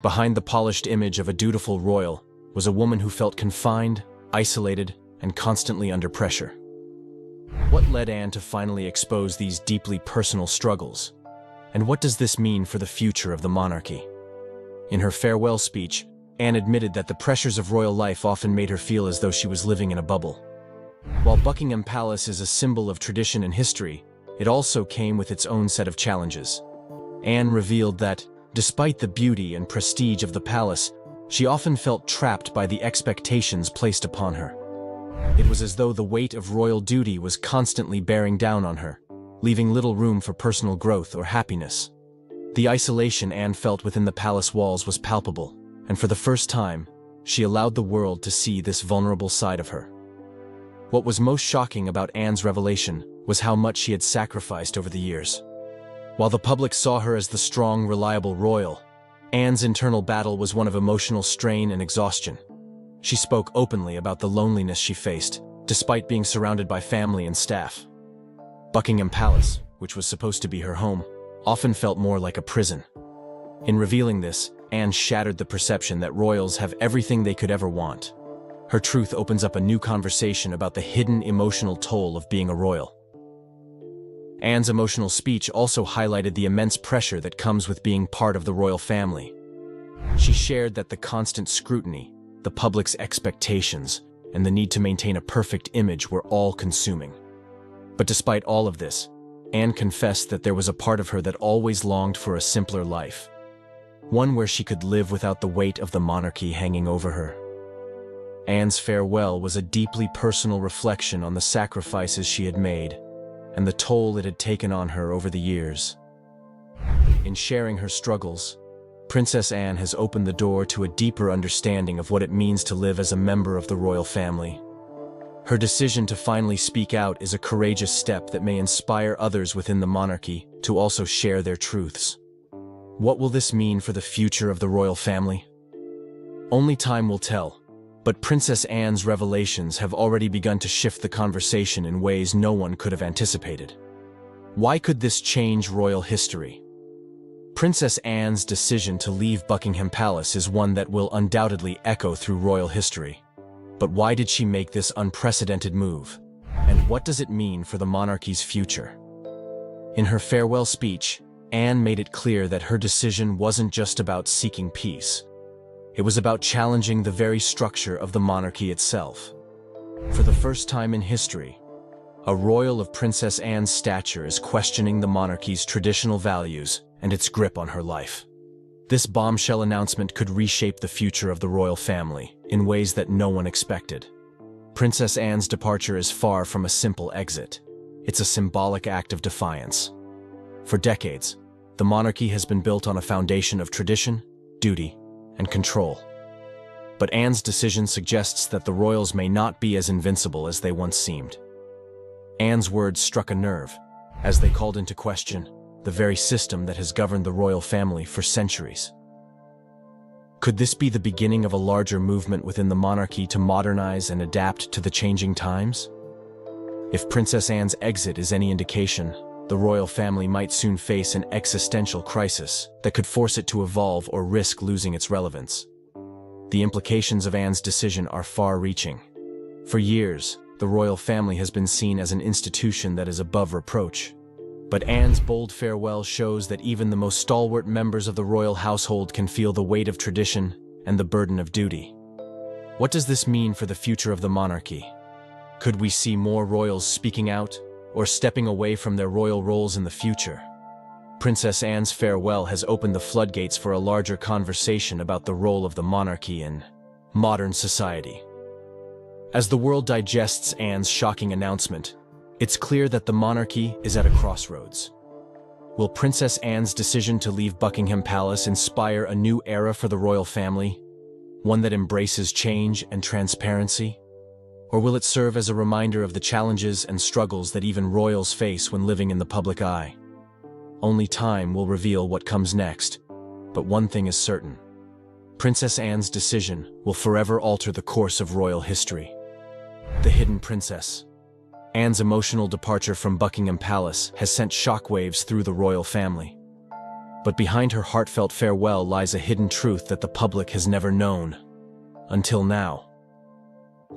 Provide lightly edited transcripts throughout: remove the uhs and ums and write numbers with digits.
Behind the polished image of a dutiful royal was a woman who felt confined, isolated, and constantly under pressure. What led Anne to finally expose these deeply personal struggles? And what does this mean for the future of the monarchy? In her farewell speech, Anne admitted that the pressures of royal life often made her feel as though she was living in a bubble. While Buckingham Palace is a symbol of tradition and history, it also came with its own set of challenges. Anne revealed that, despite the beauty and prestige of the palace, she often felt trapped by the expectations placed upon her. It was as though the weight of royal duty was constantly bearing down on her, leaving little room for personal growth or happiness. The isolation Anne felt within the palace walls was palpable, and for the first time, she allowed the world to see this vulnerable side of her. What was most shocking about Anne's revelation was how much she had sacrificed over the years. While the public saw her as the strong, reliable royal, Anne's internal battle was one of emotional strain and exhaustion. She spoke openly about the loneliness she faced, despite being surrounded by family and staff. Buckingham Palace, which was supposed to be her home, often felt more like a prison. In revealing this, Anne shattered the perception that royals have everything they could ever want. Her truth opens up a new conversation about the hidden emotional toll of being a royal. Anne's emotional speech also highlighted the immense pressure that comes with being part of the royal family. She shared that the constant scrutiny, the public's expectations, and the need to maintain a perfect image were all-consuming. But despite all of this, Anne confessed that there was a part of her that always longed for a simpler life, one where she could live without the weight of the monarchy hanging over her. Anne's farewell was a deeply personal reflection on the sacrifices she had made and the toll it had taken on her over the years. In sharing her struggles, Princess Anne has opened the door to a deeper understanding of what it means to live as a member of the royal family. Her decision to finally speak out is a courageous step that may inspire others within the monarchy to also share their truths. What will this mean for the future of the royal family? Only time will tell, but Princess Anne's revelations have already begun to shift the conversation in ways no one could have anticipated. Why could this change royal history? Princess Anne's decision to leave Buckingham Palace is one that will undoubtedly echo through royal history. But why did she make this unprecedented move? And what does it mean for the monarchy's future? In her farewell speech, Anne made it clear that her decision wasn't just about seeking peace. It was about challenging the very structure of the monarchy itself. For the first time in history, a royal of Princess Anne's stature is questioning the monarchy's traditional values and its grip on her life. This bombshell announcement could reshape the future of the royal family in ways that no one expected. Princess Anne's departure is far from a simple exit. It's a symbolic act of defiance. For decades, the monarchy has been built on a foundation of tradition, duty, and control. But Anne's decision suggests that the royals may not be as invincible as they once seemed. Anne's words struck a nerve, as they called into question the very system that has governed the royal family for centuries. Could this be the beginning of a larger movement within the monarchy to modernize and adapt to the changing times? If Princess Anne's exit is any indication, the royal family might soon face an existential crisis that could force it to evolve or risk losing its relevance. The implications of Anne's decision are far-reaching. For years, the royal family has been seen as an institution that is above reproach. But Anne's bold farewell shows that even the most stalwart members of the royal household can feel the weight of tradition and the burden of duty. What does this mean for the future of the monarchy? Could we see more royals speaking out or stepping away from their royal roles in the future? Princess Anne's farewell has opened the floodgates for a larger conversation about the role of the monarchy in modern society. As the world digests Anne's shocking announcement, it's clear that the monarchy is at a crossroads. Will Princess Anne's decision to leave Buckingham Palace inspire a new era for the royal family, one that embraces change and transparency? Or will it serve as a reminder of the challenges and struggles that even royals face when living in the public eye? Only time will reveal what comes next, but one thing is certain. Princess Anne's decision will forever alter the course of royal history. The Hidden Princess. Anne's emotional departure from Buckingham Palace has sent shockwaves through the royal family. But behind her heartfelt farewell lies a hidden truth that the public has never known. Until now.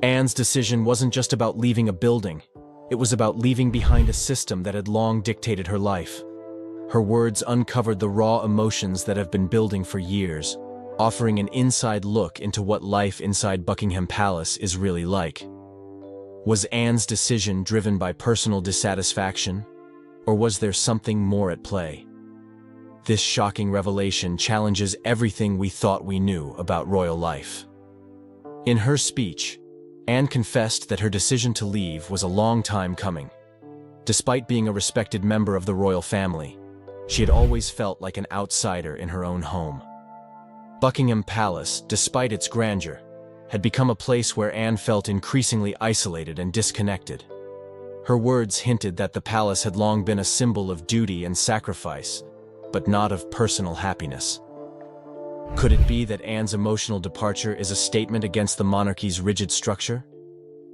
Anne's decision wasn't just about leaving a building. It was about leaving behind a system that had long dictated her life. Her words uncovered the raw emotions that have been building for years, offering an inside look into what life inside Buckingham Palace is really like. Was Anne's decision driven by personal dissatisfaction, or was there something more at play? This shocking revelation challenges everything we thought we knew about royal life. In her speech, Anne confessed that her decision to leave was a long time coming. Despite being a respected member of the royal family, she had always felt like an outsider in her own home. Buckingham Palace, despite its grandeur, had become a place where Anne felt increasingly isolated and disconnected. Her words hinted that the palace had long been a symbol of duty and sacrifice, but not of personal happiness. Could it be that Anne's emotional departure is a statement against the monarchy's rigid structure?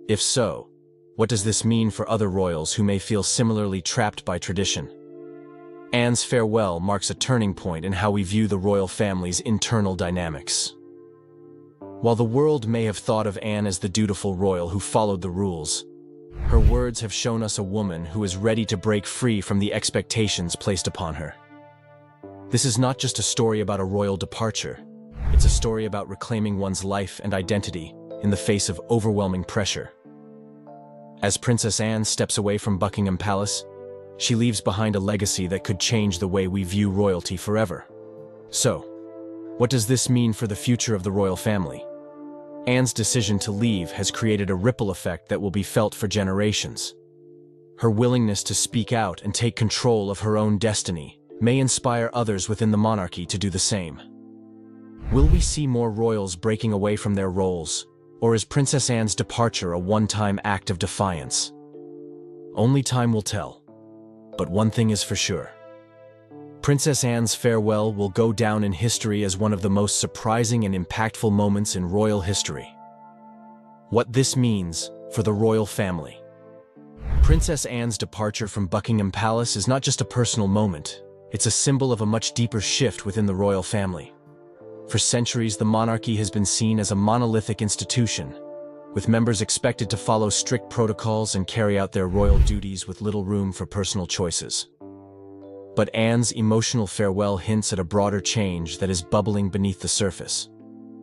If so, what does this mean for other royals who may feel similarly trapped by tradition? Anne's farewell marks a turning point in how we view the royal family's internal dynamics. While the world may have thought of Anne as the dutiful royal who followed the rules, her words have shown us a woman who is ready to break free from the expectations placed upon her. This is not just a story about a royal departure. It's a story about reclaiming one's life and identity in the face of overwhelming pressure. As Princess Anne steps away from Buckingham Palace, she leaves behind a legacy that could change the way we view royalty forever. So, what does this mean for the future of the royal family? Anne's decision to leave has created a ripple effect that will be felt for generations. Her willingness to speak out and take control of her own destiny may inspire others within the monarchy to do the same. Will we see more royals breaking away from their roles, or is Princess Anne's departure a one-time act of defiance? Only time will tell. But one thing is for sure. Princess Anne's farewell will go down in history as one of the most surprising and impactful moments in royal history. What this means for the royal family. Princess Anne's departure from Buckingham Palace is not just a personal moment. It's a symbol of a much deeper shift within the royal family. For centuries, the monarchy has been seen as a monolithic institution, with members expected to follow strict protocols and carry out their royal duties with little room for personal choices. But Anne's emotional farewell hints at a broader change that is bubbling beneath the surface.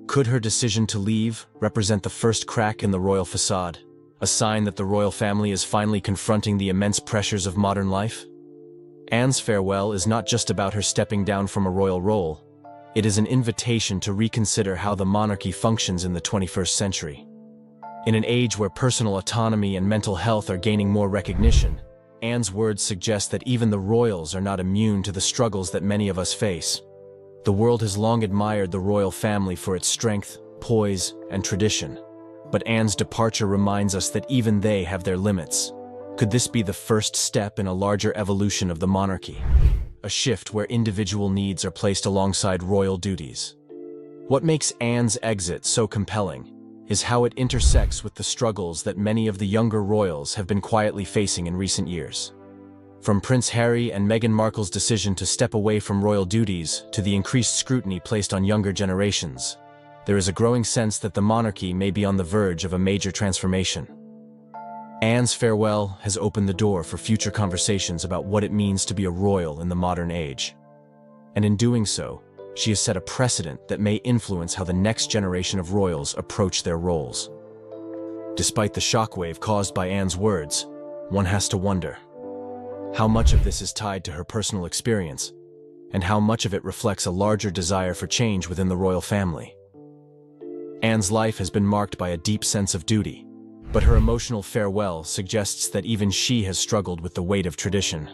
Could her decision to leave represent the first crack in the royal facade, a sign that the royal family is finally confronting the immense pressures of modern life? Anne's farewell is not just about her stepping down from a royal role. It is an invitation to reconsider how the monarchy functions in the 21st century. In an age where personal autonomy and mental health are gaining more recognition, Anne's words suggest that even the royals are not immune to the struggles that many of us face. The world has long admired the royal family for its strength, poise, and tradition. But Anne's departure reminds us that even they have their limits. Could this be the first step in a larger evolution of the monarchy? A shift where individual needs are placed alongside royal duties. What makes Anne's exit so compelling is how it intersects with the struggles that many of the younger royals have been quietly facing in recent years. From Prince Harry and Meghan Markle's decision to step away from royal duties to the increased scrutiny placed on younger generations, there is a growing sense that the monarchy may be on the verge of a major transformation. Anne's farewell has opened the door for future conversations about what it means to be a royal in the modern age. And in doing so, she has set a precedent that may influence how the next generation of royals approach their roles. Despite the shockwave caused by Anne's words, one has to wonder, how much of this is tied to her personal experience, and how much of it reflects a larger desire for change within the royal family? Anne's life has been marked by a deep sense of duty, but her emotional farewell suggests that even she has struggled with the weight of tradition.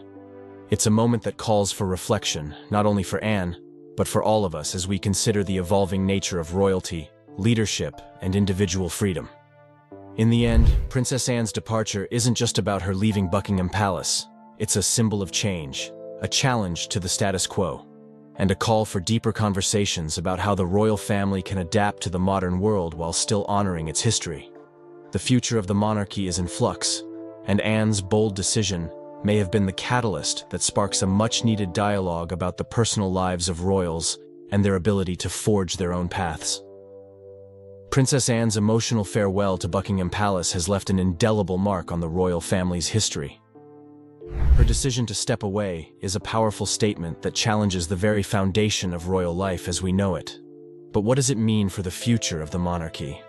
It's a moment that calls for reflection, not only for Anne, but for all of us as we consider the evolving nature of royalty, leadership, and individual freedom. In the end, Princess Anne's departure isn't just about her leaving Buckingham Palace. It's a symbol of change, a challenge to the status quo, and a call for deeper conversations about how the royal family can adapt to the modern world while still honoring its history. The future of the monarchy is in flux, and Anne's bold decision may have been the catalyst that sparks a much-needed dialogue about the personal lives of royals and their ability to forge their own paths. Princess Anne's emotional farewell to Buckingham Palace has left an indelible mark on the royal family's history. Her decision to step away is a powerful statement that challenges the very foundation of royal life as we know it. But what does it mean for the future of the monarchy?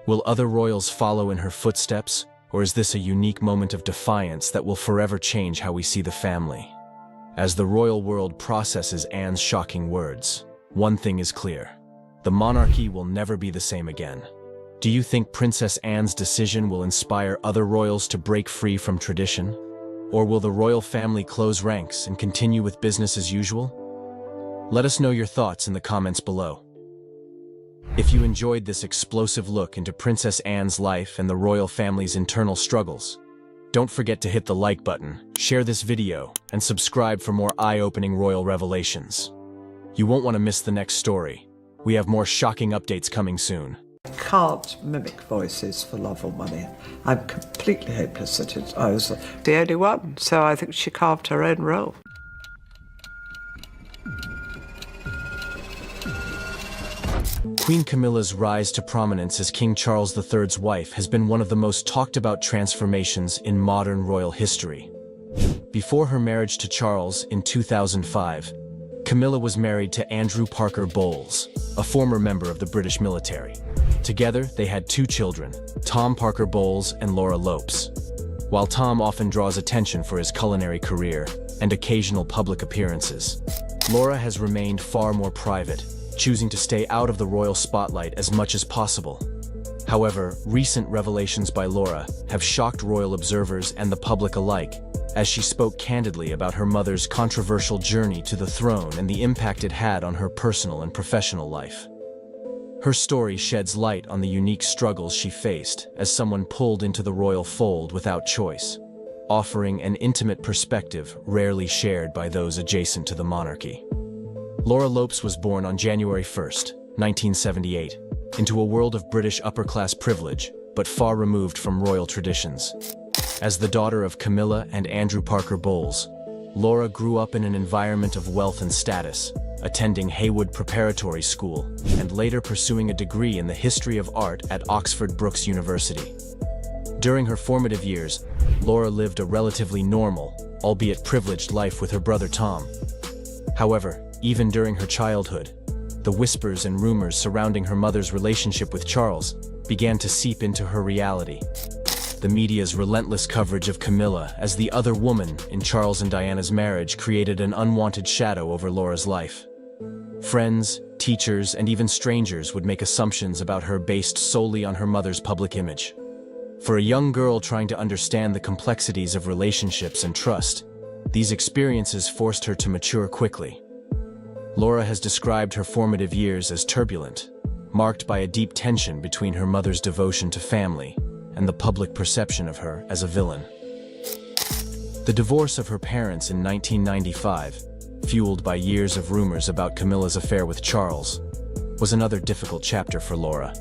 Will other royals follow in her footsteps, or is this a unique moment of defiance that will forever change how we see the family? As the royal world processes Anne's shocking words, one thing is clear: the monarchy will never be the same again. Do you think Princess Anne's decision will inspire other royals to break free from tradition? Or will the royal family close ranks and continue with business as usual? Let us know your thoughts in the comments below. If you enjoyed this explosive look into Princess Anne's life and the royal family's internal struggles, don't forget to hit the like button, share this video, and subscribe for more eye-opening royal revelations. You won't want to miss the next story. We have more shocking updates coming soon. Can't mimic voices for love or money. I'm completely hopeless at it. I was the only one, so I think she carved her own role. Queen Camilla's rise to prominence as King Charles III's wife has been one of the most talked about transformations in modern royal history. Before her marriage to Charles in 2005, Camilla was married to Andrew Parker Bowles, a former member of the British military. Together, they had two children, Tom Parker Bowles and Laura Lopes. While Tom often draws attention for his culinary career and occasional public appearances, Laura has remained far more private, choosing to stay out of the royal spotlight as much as possible. However, recent revelations by Laura have shocked royal observers and the public alike, as she spoke candidly about her mother's controversial journey to the throne and the impact it had on her personal and professional life. Her story sheds light on the unique struggles she faced as someone pulled into the royal fold without choice, offering an intimate perspective rarely shared by those adjacent to the monarchy. Laura Lopes was born on January 1, 1978, into a world of British upper-class privilege, but far removed from royal traditions. As the daughter of Camilla and Andrew Parker Bowles, Laura grew up in an environment of wealth and status, attending Haywood Preparatory School and later pursuing a degree in the history of art at Oxford Brookes University. During her formative years, Laura lived a relatively normal, albeit privileged life with her brother Tom. However, even during her childhood, the whispers and rumors surrounding her mother's relationship with Charles began to seep into her reality. The media's relentless coverage of Camilla as the other woman in Charles and Diana's marriage created an unwanted shadow over Laura's life. Friends, teachers, and even strangers would make assumptions about her based solely on her mother's public image. For a young girl trying to understand the complexities of relationships and trust, these experiences forced her to mature quickly. Laura has described her formative years as turbulent, marked by a deep tension between her mother's devotion to family and the public perception of her as a villain. The divorce of her parents in 1995, fueled by years of rumors about Camilla's affair with Charles, was another difficult chapter for Laura.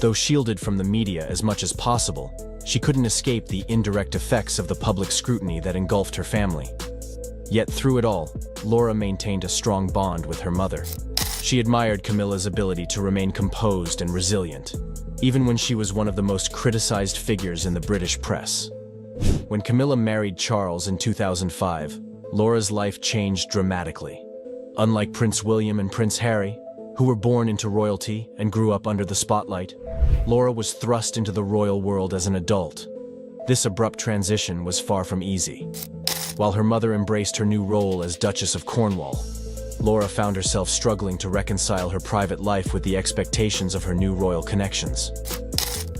Though shielded from the media as much as possible, she couldn't escape the indirect effects of the public scrutiny that engulfed her family. Yet through it all, Laura maintained a strong bond with her mother. She admired Camilla's ability to remain composed and resilient, even when she was one of the most criticized figures in the British press. When Camilla married Charles in 2005, Laura's life changed dramatically. Unlike Prince William and Prince Harry, who were born into royalty and grew up under the spotlight, Laura was thrust into the royal world as an adult. This abrupt transition was far from easy. While her mother embraced her new role as Duchess of Cornwall, Laura found herself struggling to reconcile her private life with the expectations of her new royal connections.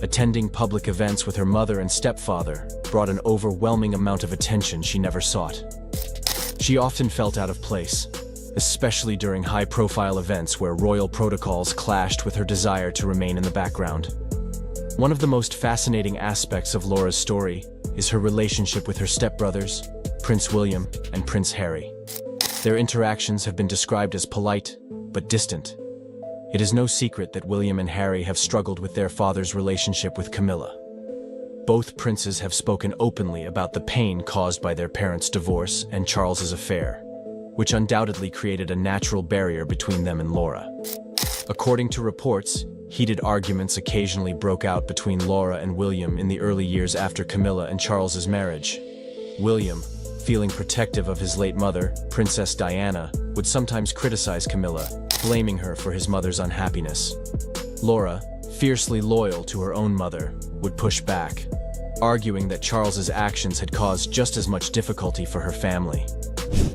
Attending public events with her mother and stepfather brought an overwhelming amount of attention she never sought. She often felt out of place, especially during high-profile events where royal protocols clashed with her desire to remain in the background. One of the most fascinating aspects of Laura's story is her relationship with her stepbrothers, Prince William and Prince Harry. Their interactions have been described as polite, but distant. It is no secret that William and Harry have struggled with their father's relationship with Camilla. Both princes have spoken openly about the pain caused by their parents' divorce and Charles's affair, which undoubtedly created a natural barrier between them and Laura. According to reports, heated arguments occasionally broke out between Laura and William in the early years after Camilla and Charles's marriage. William, feeling protective of his late mother, Princess Diana, would sometimes criticize Camilla, blaming her for his mother's unhappiness. Laura, fiercely loyal to her own mother, would push back, arguing that Charles's actions had caused just as much difficulty for her family.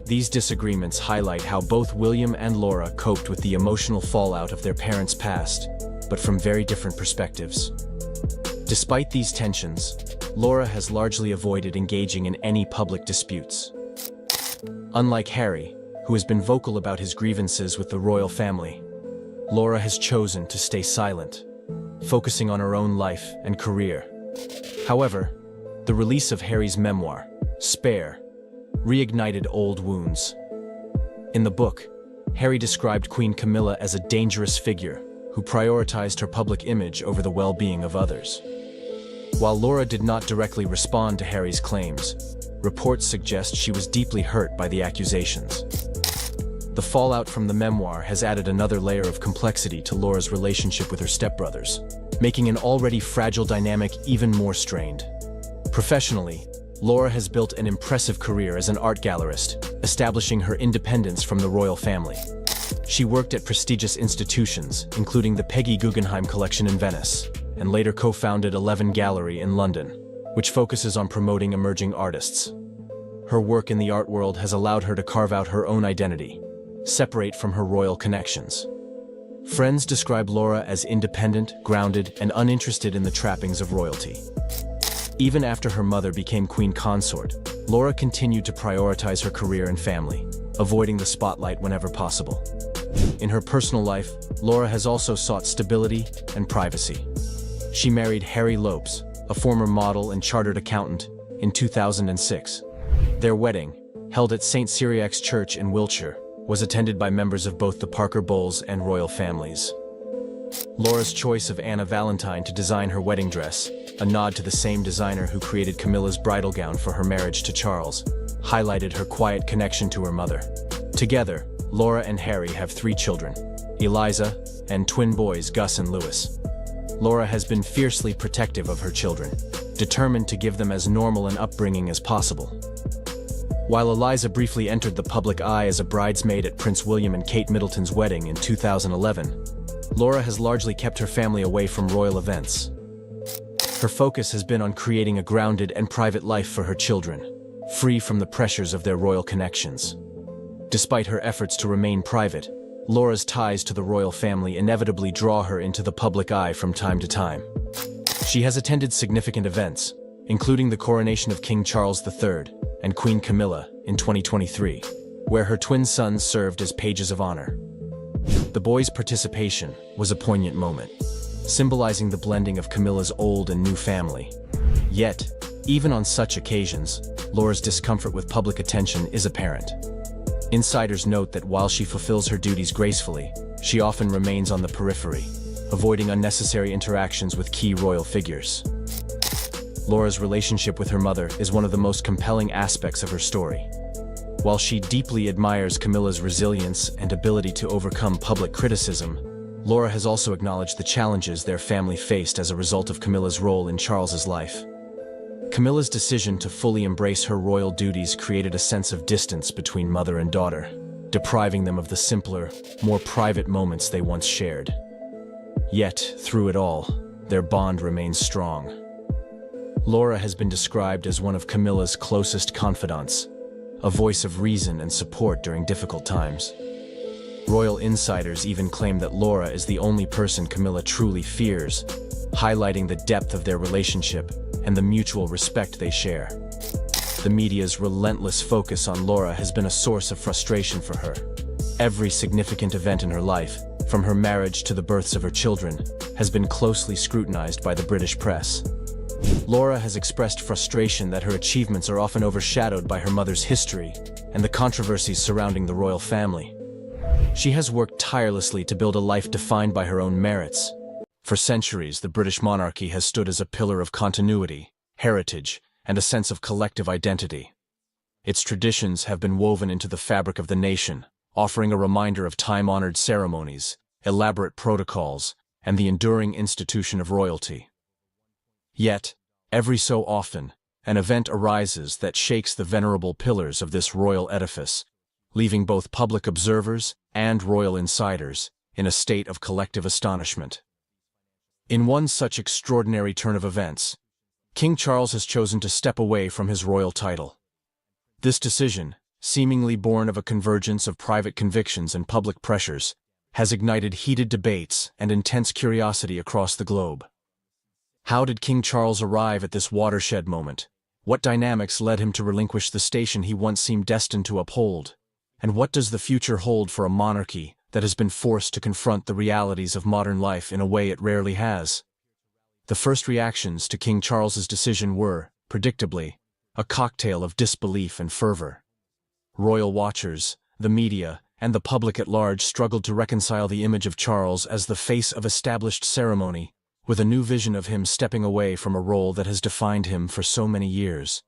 These disagreements highlight how both William and Laura coped with the emotional fallout of their parents' past, but from very different perspectives. Despite these tensions, Laura has largely avoided engaging in any public disputes. Unlike Harry, who has been vocal about his grievances with the royal family, Laura has chosen to stay silent, focusing on her own life and career. However, the release of Harry's memoir, Spare, reignited old wounds. In the book, Harry described Queen Camilla as a dangerous figure who prioritized her public image over the well-being of others. While Laura did not directly respond to Harry's claims, reports suggest she was deeply hurt by the accusations. The fallout from the memoir has added another layer of complexity to Laura's relationship with her stepbrothers, making an already fragile dynamic even more strained. Professionally, Laura has built an impressive career as an art gallerist, establishing her independence from the royal family. She worked at prestigious institutions, including the Peggy Guggenheim Collection in Venice, and later co-founded 11 Gallery in London, which focuses on promoting emerging artists. Her work in the art world has allowed her to carve out her own identity, separate from her royal connections. Friends describe Laura as independent, grounded, and uninterested in the trappings of royalty. Even after her mother became queen consort, Laura continued to prioritize her career and family, avoiding the spotlight whenever possible. In her personal life, Laura has also sought stability and privacy. She married Harry Lopes, a former model and chartered accountant, in 2006. Their wedding, held at St. Cyriac's Church in Wiltshire, was attended by members of both the Parker Bowles and royal families. Laura's choice of Anna Valentine to design her wedding dress, a nod to the same designer who created Camilla's bridal gown for her marriage to Charles, highlighted her quiet connection to her mother. Together, Laura and Harry have 3 children, Eliza, and twin boys Gus and Lewis. Laura has been fiercely protective of her children, determined to give them as normal an upbringing as possible. While Eliza briefly entered the public eye as a bridesmaid at Prince William and Kate Middleton's wedding in 2011, Laura has largely kept her family away from royal events. Her focus has been on creating a grounded and private life for her children, free from the pressures of their royal connections. Despite her efforts to remain private, Laura's ties to the royal family inevitably draw her into the public eye from time to time. She has attended significant events, including the coronation of King Charles III and Queen Camilla in 2023, where her twin sons served as pages of honor. The boys' participation was a poignant moment, symbolizing the blending of Camilla's old and new family. Yet, even on such occasions, Laura's discomfort with public attention is apparent. Insiders note that while she fulfills her duties gracefully, she often remains on the periphery, avoiding unnecessary interactions with key royal figures. Laura's relationship with her mother is one of the most compelling aspects of her story. While she deeply admires Camilla's resilience and ability to overcome public criticism, Laura has also acknowledged the challenges their family faced as a result of Camilla's role in Charles's life. Camilla's decision to fully embrace her royal duties created a sense of distance between mother and daughter, depriving them of the simpler, more private moments they once shared. Yet, through it all, their bond remains strong. Laura has been described as one of Camilla's closest confidants, a voice of reason and support during difficult times. Royal insiders even claim that Laura is the only person Camilla truly fears, highlighting the depth of their relationship and the mutual respect they share. The media's relentless focus on Laura has been a source of frustration for her. Every significant event in her life, from her marriage to the births of her children, has been closely scrutinized by the British press. Laura has expressed frustration that her achievements are often overshadowed by her mother's history and the controversies surrounding the royal family. She has worked tirelessly to build a life defined by her own merits. For centuries, the British monarchy has stood as a pillar of continuity, heritage, and a sense of collective identity. Its traditions have been woven into the fabric of the nation, offering a reminder of time-honored ceremonies, elaborate protocols, and the enduring institution of royalty. Yet, every so often, an event arises that shakes the venerable pillars of this royal edifice, leaving both public observers and royal insiders in a state of collective astonishment. In one such extraordinary turn of events, King Charles has chosen to step away from his royal title. This decision, seemingly born of a convergence of private convictions and public pressures, has ignited heated debates and intense curiosity across the globe. How did King Charles arrive at this watershed moment? What dynamics led him to relinquish the station he once seemed destined to uphold? And what does the future hold for a monarchy that has been forced to confront the realities of modern life in a way it rarely has? The first reactions to King Charles's decision were, predictably, a cocktail of disbelief and fervor. Royal watchers, the media, and the public at large struggled to reconcile the image of Charles as the face of established ceremony with a new vision of him stepping away from a role that has defined him for so many years.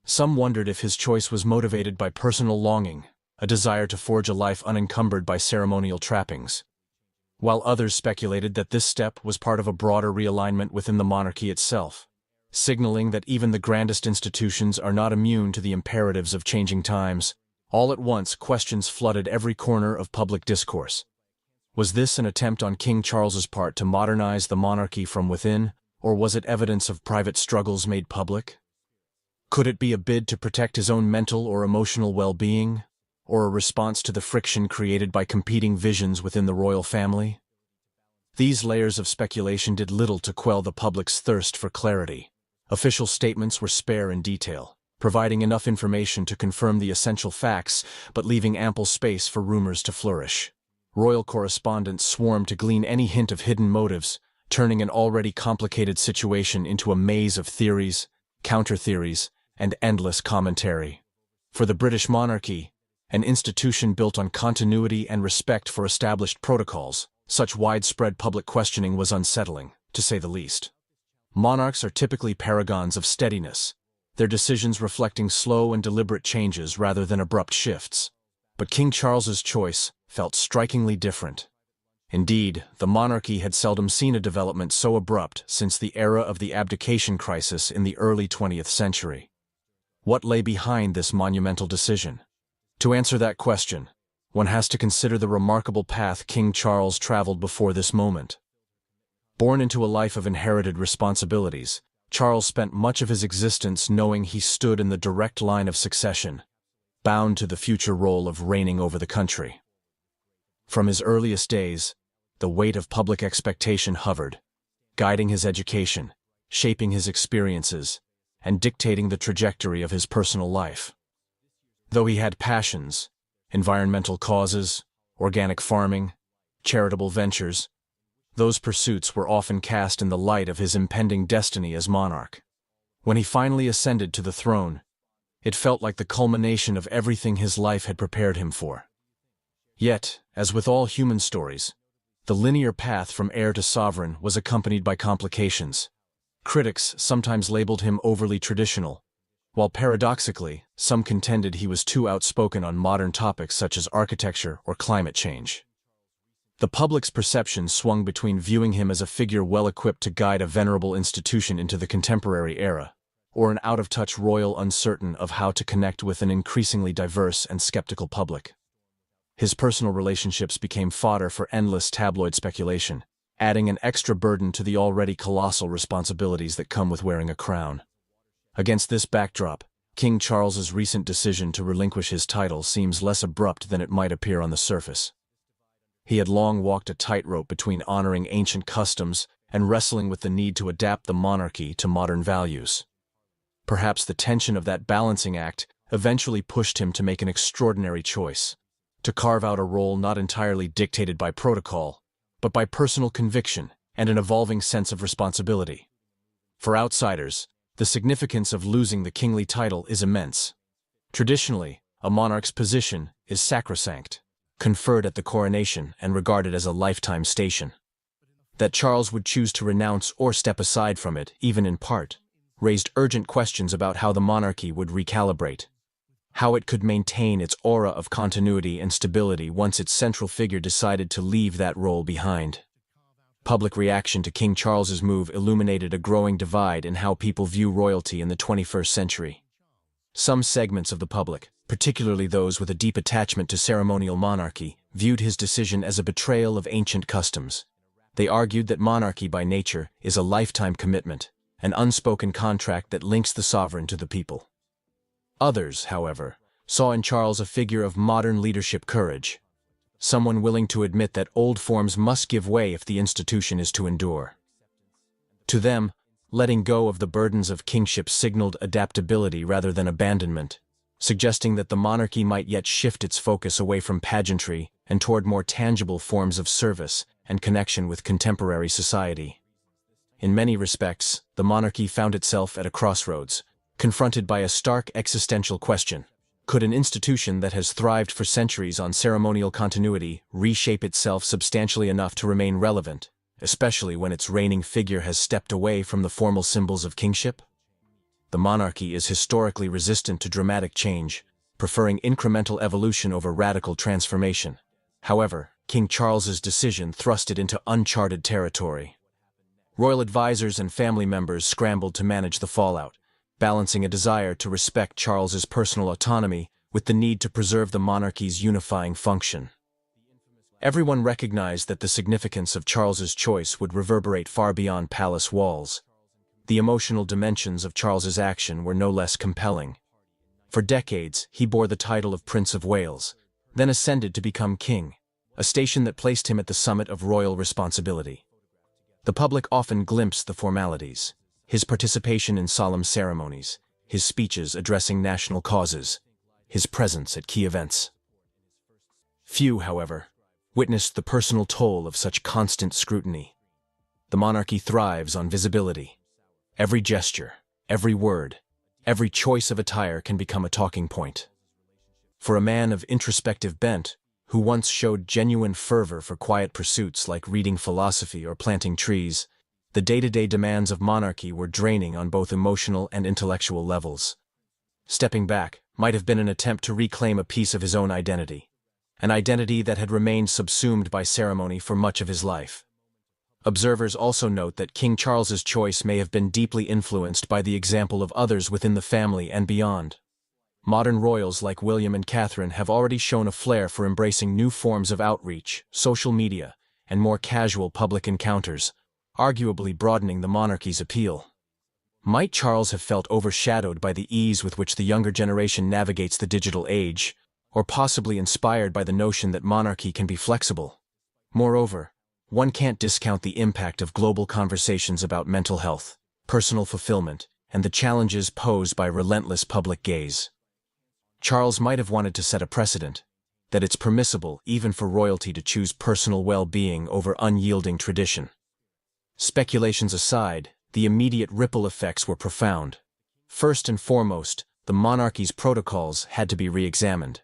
Some wondered if his choice was motivated by personal longing, a desire to forge a life unencumbered by ceremonial trappings, while others speculated that this step was part of a broader realignment within the monarchy itself, signaling that even the grandest institutions are not immune to the imperatives of changing times. All at once, questions flooded every corner of public discourse. Was this an attempt on King Charles's part to modernize the monarchy from within, or was it evidence of private struggles made public? Could it be a bid to protect his own mental or emotional well-being, or a response to the friction created by competing visions within the royal family? These layers of speculation did little to quell the public's thirst for clarity. Official statements were spare in detail, providing enough information to confirm the essential facts, but leaving ample space for rumors to flourish. Royal correspondents swarmed to glean any hint of hidden motives, turning an already complicated situation into a maze of theories, counter-theories, and endless commentary. For the British monarchy, an institution built on continuity and respect for established protocols, such widespread public questioning was unsettling, to say the least. Monarchs are typically paragons of steadiness, their decisions reflecting slow and deliberate changes rather than abrupt shifts. But King Charles's choice felt strikingly different. Indeed, the monarchy had seldom seen a development so abrupt since the era of the abdication crisis in the early 20th century. What lay behind this monumental decision? To answer that question, one has to consider the remarkable path King Charles traveled before this moment. Born into a life of inherited responsibilities, Charles spent much of his existence knowing he stood in the direct line of succession, bound to the future role of reigning over the country. From his earliest days, the weight of public expectation hovered, guiding his education, shaping his experiences, and dictating the trajectory of his personal life. Though he had passions, environmental causes, organic farming, charitable ventures, those pursuits were often cast in the light of his impending destiny as monarch. When he finally ascended to the throne, it felt like the culmination of everything his life had prepared him for. Yet, as with all human stories, the linear path from heir to sovereign was accompanied by complications. Critics sometimes labeled him overly traditional, while paradoxically, some contended he was too outspoken on modern topics such as architecture or climate change. The public's perception swung between viewing him as a figure well-equipped to guide a venerable institution into the contemporary era, or an out-of-touch royal uncertain of how to connect with an increasingly diverse and skeptical public. His personal relationships became fodder for endless tabloid speculation, adding an extra burden to the already colossal responsibilities that come with wearing a crown. Against this backdrop, King Charles's recent decision to relinquish his title seems less abrupt than it might appear on the surface. He had long walked a tightrope between honoring ancient customs and wrestling with the need to adapt the monarchy to modern values. Perhaps the tension of that balancing act eventually pushed him to make an extraordinary choice, to carve out a role not entirely dictated by protocol, but by personal conviction and an evolving sense of responsibility. For outsiders, the significance of losing the kingly title is immense. Traditionally, a monarch's position is sacrosanct, conferred at the coronation and regarded as a lifetime station. That Charles would choose to renounce or step aside from it, even in part, raised urgent questions about how the monarchy would recalibrate, how it could maintain its aura of continuity and stability once its central figure decided to leave that role behind. Public reaction to King Charles's move illuminated a growing divide in how people view royalty in the 21st century. Some segments of the public, particularly those with a deep attachment to ceremonial monarchy, viewed his decision as a betrayal of ancient customs. They argued that monarchy by nature is a lifetime commitment, an unspoken contract that links the sovereign to the people. Others, however, saw in Charles a figure of modern leadership courage, someone willing to admit that old forms must give way if the institution is to endure. To them, letting go of the burdens of kingship signaled adaptability rather than abandonment, suggesting that the monarchy might yet shift its focus away from pageantry and toward more tangible forms of service and connection with contemporary society. In many respects, the monarchy found itself at a crossroads, confronted by a stark existential question. Could an institution that has thrived for centuries on ceremonial continuity reshape itself substantially enough to remain relevant, especially when its reigning figure has stepped away from the formal symbols of kingship? The monarchy is historically resistant to dramatic change, preferring incremental evolution over radical transformation. However, King Charles's decision thrust it into uncharted territory. Royal advisors and family members scrambled to manage the fallout, balancing a desire to respect Charles's personal autonomy with the need to preserve the monarchy's unifying function. Everyone recognized that the significance of Charles's choice would reverberate far beyond palace walls. The emotional dimensions of Charles's action were no less compelling. For decades, he bore the title of Prince of Wales, then ascended to become king, a station that placed him at the summit of royal responsibility. The public often glimpsed the formalities, his participation in solemn ceremonies, his speeches addressing national causes, his presence at key events. Few, however, witnessed the personal toll of such constant scrutiny. The monarchy thrives on visibility. Every gesture, every word, every choice of attire can become a talking point. For a man of introspective bent, who once showed genuine fervor for quiet pursuits like reading philosophy or planting trees, the day-to-day demands of monarchy were draining on both emotional and intellectual levels. Stepping back might have been an attempt to reclaim a piece of his own identity, an identity that had remained subsumed by ceremony for much of his life. Observers also note that King Charles's choice may have been deeply influenced by the example of others within the family and beyond. Modern royals like William and Catherine have already shown a flair for embracing new forms of outreach, social media, and more casual public encounters, arguably broadening the monarchy's appeal. Might Charles have felt overshadowed by the ease with which the younger generation navigates the digital age, or possibly inspired by the notion that monarchy can be flexible? Moreover, one can't discount the impact of global conversations about mental health, personal fulfillment, and the challenges posed by relentless public gaze. Charles might have wanted to set a precedent, that it's permissible even for royalty to choose personal well-being over unyielding tradition. Speculations aside, the immediate ripple effects were profound. First and foremost, the monarchy's protocols had to be re-examined.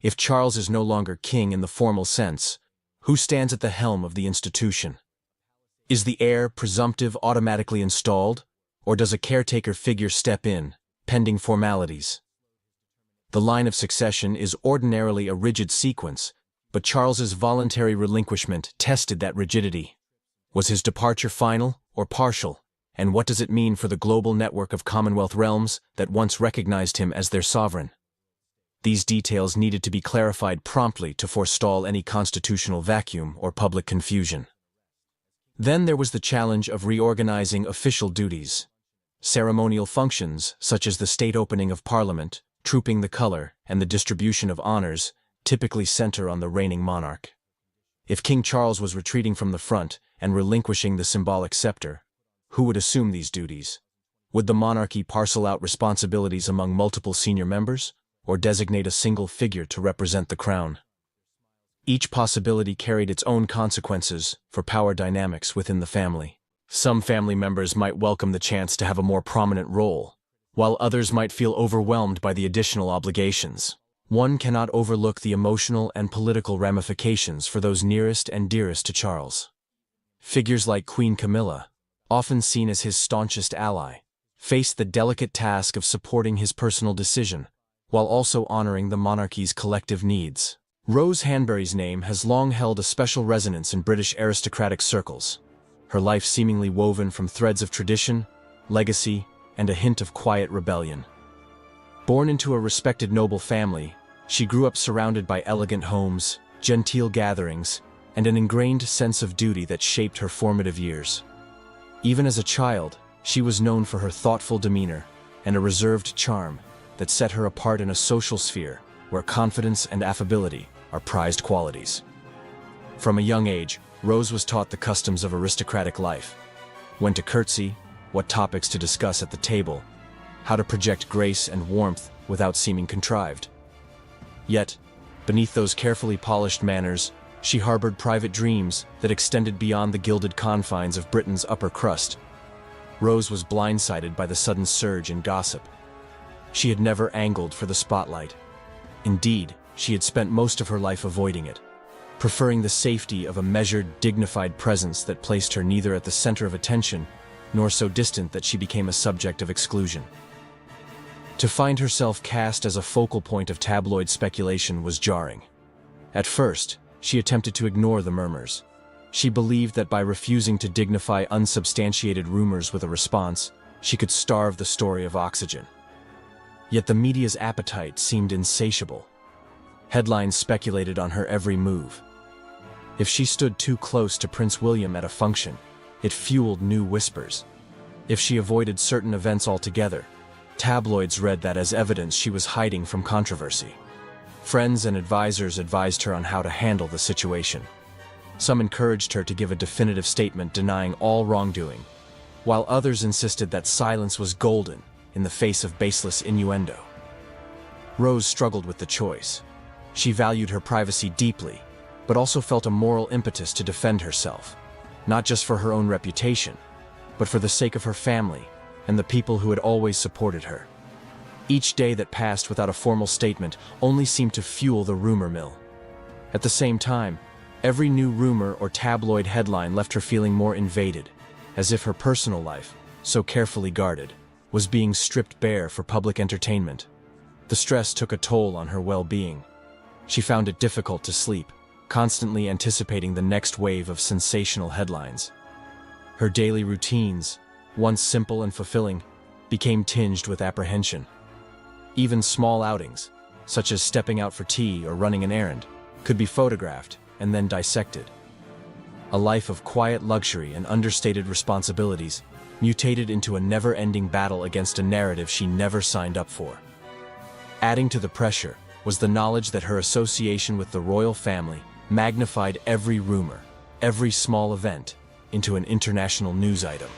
If Charles is no longer king in the formal sense, who stands at the helm of the institution? Is the heir presumptive automatically installed, or does a caretaker figure step in, pending formalities? The line of succession is ordinarily a rigid sequence, but Charles's voluntary relinquishment tested that rigidity. Was his departure final or partial, and what does it mean for the global network of Commonwealth realms that once recognized him as their sovereign? These details needed to be clarified promptly to forestall any constitutional vacuum or public confusion. Then there was the challenge of reorganizing official duties. Ceremonial functions, such as the state opening of Parliament, trooping the color, and the distribution of honors, typically center on the reigning monarch. If King Charles was retreating from the front and relinquishing the symbolic scepter, who would assume these duties? Would the monarchy parcel out responsibilities among multiple senior members, or designate a single figure to represent the crown? Each possibility carried its own consequences for power dynamics within the family. Some family members might welcome the chance to have a more prominent role, while others might feel overwhelmed by the additional obligations. One cannot overlook the emotional and political ramifications for those nearest and dearest to Charles. Figures like Queen Camilla, often seen as his staunchest ally, faced the delicate task of supporting his personal decision, while also honoring the monarchy's collective needs. Rose Hanbury's name has long held a special resonance in British aristocratic circles, her life seemingly woven from threads of tradition, legacy, and a hint of quiet rebellion. Born into a respected noble family, she grew up surrounded by elegant homes, genteel gatherings, and an ingrained sense of duty that shaped her formative years. Even as a child, she was known for her thoughtful demeanor and a reserved charm that set her apart in a social sphere where confidence and affability are prized qualities. From a young age, Rose was taught the customs of aristocratic life: when to curtsy, what topics to discuss at the table, how to project grace and warmth without seeming contrived. Yet, beneath those carefully polished manners, she harbored private dreams that extended beyond the gilded confines of Britain's upper crust. Rose was blindsided by the sudden surge in gossip. She had never angled for the spotlight. Indeed, she had spent most of her life avoiding it, preferring the safety of a measured, dignified presence that placed her neither at the center of attention nor so distant that she became a subject of exclusion. To find herself cast as a focal point of tabloid speculation was jarring. At first, she attempted to ignore the murmurs. She believed that by refusing to dignify unsubstantiated rumors with a response, she could starve the story of oxygen. Yet the media's appetite seemed insatiable. Headlines speculated on her every move. If she stood too close to Prince William at a function, it fueled new whispers. If she avoided certain events altogether, tabloids read that as evidence she was hiding from controversy. Friends and advisors advised her on how to handle the situation. Some encouraged her to give a definitive statement denying all wrongdoing, while others insisted that silence was golden in the face of baseless innuendo. Rose struggled with the choice. She valued her privacy deeply, but also felt a moral impetus to defend herself, not just for her own reputation, but for the sake of her family and the people who had always supported her. Each day that passed without a formal statement only seemed to fuel the rumor mill. At the same time, every new rumor or tabloid headline left her feeling more invaded, as if her personal life, so carefully guarded, was being stripped bare for public entertainment. The stress took a toll on her well-being. She found it difficult to sleep, constantly anticipating the next wave of sensational headlines. Her daily routines, once simple and fulfilling, became tinged with apprehension. Even small outings, such as stepping out for tea or running an errand, could be photographed and then dissected. A life of quiet luxury and understated responsibilities mutated into a never-ending battle against a narrative she never signed up for. Adding to the pressure was the knowledge that her association with the royal family magnified every rumor, every small event, into an international news item.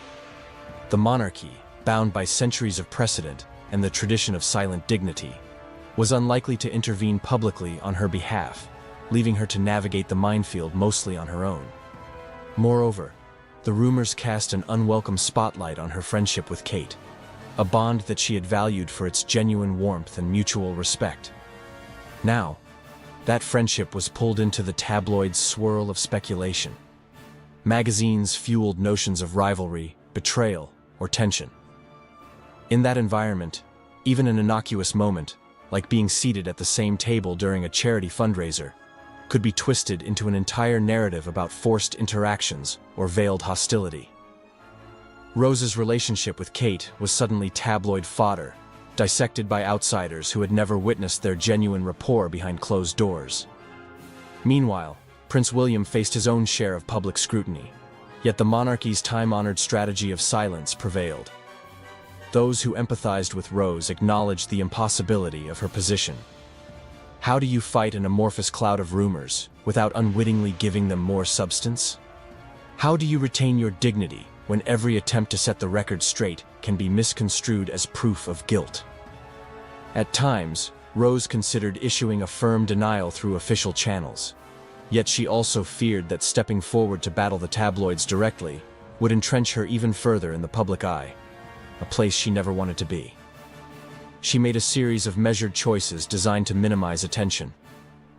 The monarchy, bound by centuries of precedent and the tradition of silent dignity, was unlikely to intervene publicly on her behalf, leaving her to navigate the minefield mostly on her own. Moreover, the rumors cast an unwelcome spotlight on her friendship with Kate, a bond that she had valued for its genuine warmth and mutual respect. Now, that friendship was pulled into the tabloid swirl of speculation. Magazines fueled notions of rivalry, betrayal, or tension. In that environment, even an innocuous moment, like being seated at the same table during a charity fundraiser, could be twisted into an entire narrative about forced interactions or veiled hostility. Rose's relationship with Kate was suddenly tabloid fodder, dissected by outsiders who had never witnessed their genuine rapport behind closed doors. Meanwhile, Prince William faced his own share of public scrutiny, yet the monarchy's time-honored strategy of silence prevailed. Those who empathized with Rose acknowledged the impossibility of her position. How do you fight an amorphous cloud of rumors without unwittingly giving them more substance? How do you retain your dignity when every attempt to set the record straight can be misconstrued as proof of guilt? At times, Rose considered issuing a firm denial through official channels. Yet she also feared that stepping forward to battle the tabloids directly would entrench her even further in the public eye, a place she never wanted to be. She made a series of measured choices designed to minimize attention.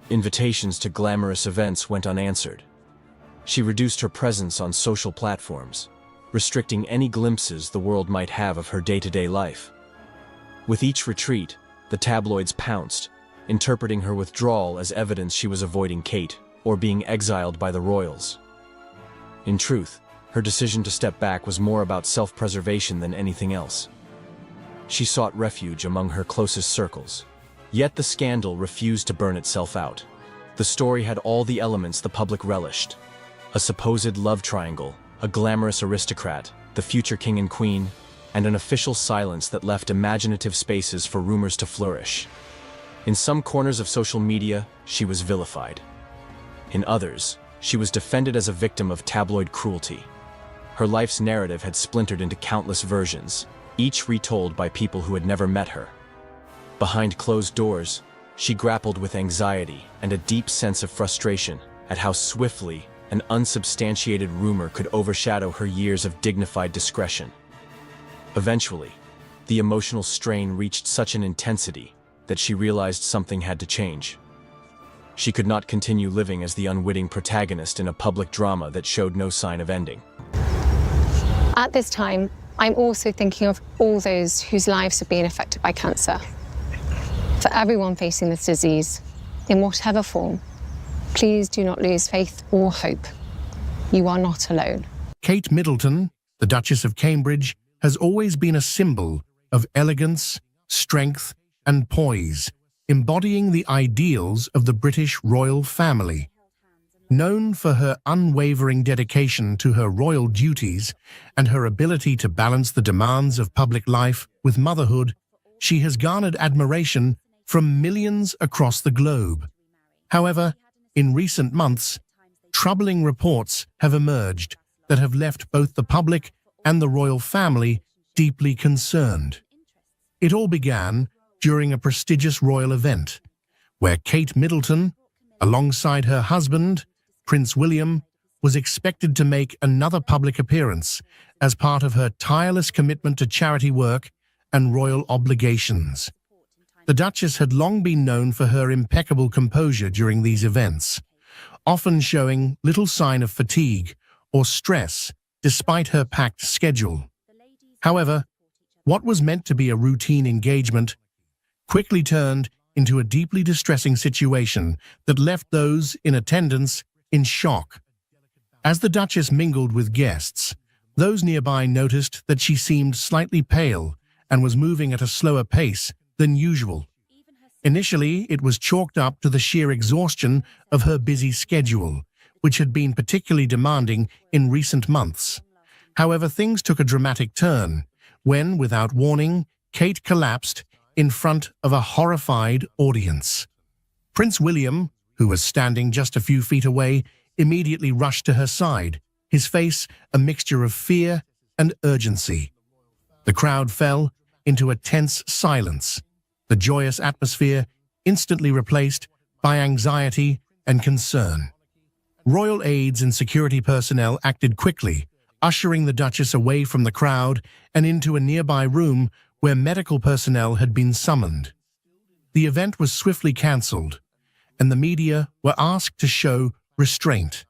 Invitations to glamorous events went unanswered. She reduced her presence on social platforms, restricting any glimpses the world might have of her day-to-day life. With each retreat, the tabloids pounced, interpreting her withdrawal as evidence she was avoiding Kate or being exiled by the royals. In truth, her decision to step back was more about self-preservation than anything else. She sought refuge among her closest circles. Yet the scandal refused to burn itself out. The story had all the elements the public relished. A supposed love triangle, a glamorous aristocrat, the future king and queen, and an official silence that left imaginative spaces for rumors to flourish. In some corners of social media, she was vilified. In others, she was defended as a victim of tabloid cruelty. Her life's narrative had splintered into countless versions, each retold by people who had never met her. Behind closed doors, she grappled with anxiety and a deep sense of frustration at how swiftly an unsubstantiated rumor could overshadow her years of dignified discretion. Eventually, the emotional strain reached such an intensity that she realized something had to change. She could not continue living as the unwitting protagonist in a public drama that showed no sign of ending. At this time, I'm also thinking of all those whose lives have been affected by cancer. For everyone facing this disease, in whatever form, please do not lose faith or hope. You are not alone. Kate Middleton, the Duchess of Cambridge, has always been a symbol of elegance, strength, and poise, embodying the ideals of the British royal family. Known for her unwavering dedication to her royal duties and her ability to balance the demands of public life with motherhood, she has garnered admiration from millions across the globe. However, in recent months, troubling reports have emerged that have left both the public and the royal family deeply concerned. It all began during a prestigious royal event, where Kate Middleton, alongside her husband, Prince William, was expected to make another public appearance as part of her tireless commitment to charity work and royal obligations. The Duchess had long been known for her impeccable composure during these events, often showing little sign of fatigue or stress despite her packed schedule. However, what was meant to be a routine engagement quickly turned into a deeply distressing situation that left those in attendance in shock. As the Duchess mingled with guests, those nearby noticed that she seemed slightly pale and was moving at a slower pace than usual. Initially, it was chalked up to the sheer exhaustion of her busy schedule, which had been particularly demanding in recent months. However, things took a dramatic turn when, without warning, Kate collapsed in front of a horrified audience. Prince William, who was standing just a few feet away, immediately rushed to her side, his face a mixture of fear and urgency. The crowd fell into a tense silence, the joyous atmosphere instantly replaced by anxiety and concern. Royal aides and security personnel acted quickly, ushering the Duchess away from the crowd and into a nearby room where medical personnel had been summoned. The event was swiftly cancelled, and the media were asked to show restraint,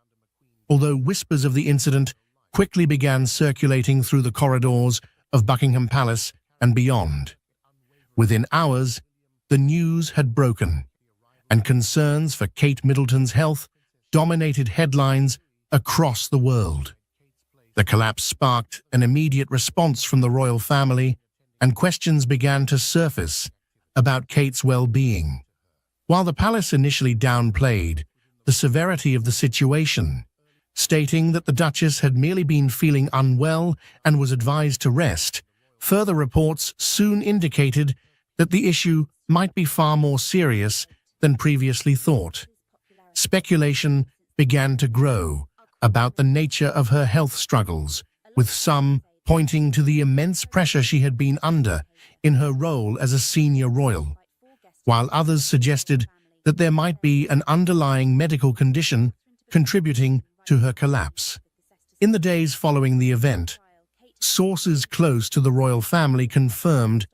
although whispers of the incident quickly began circulating through the corridors of Buckingham Palace and beyond. Within hours, the news had broken, and concerns for Kate Middleton's health dominated headlines across the world. The collapse sparked an immediate response from the royal family, and questions began to surface about Kate's well-being. While the palace initially downplayed the severity of the situation, stating that the Duchess had merely been feeling unwell and was advised to rest, further reports soon indicated that the issue might be far more serious than previously thought. Speculation began to grow about the nature of her health struggles, with some pointing to the immense pressure she had been under in her role as a senior royal, while others suggested that there might be an underlying medical condition contributing to her collapse. In the days following the event, sources close to the royal family confirmed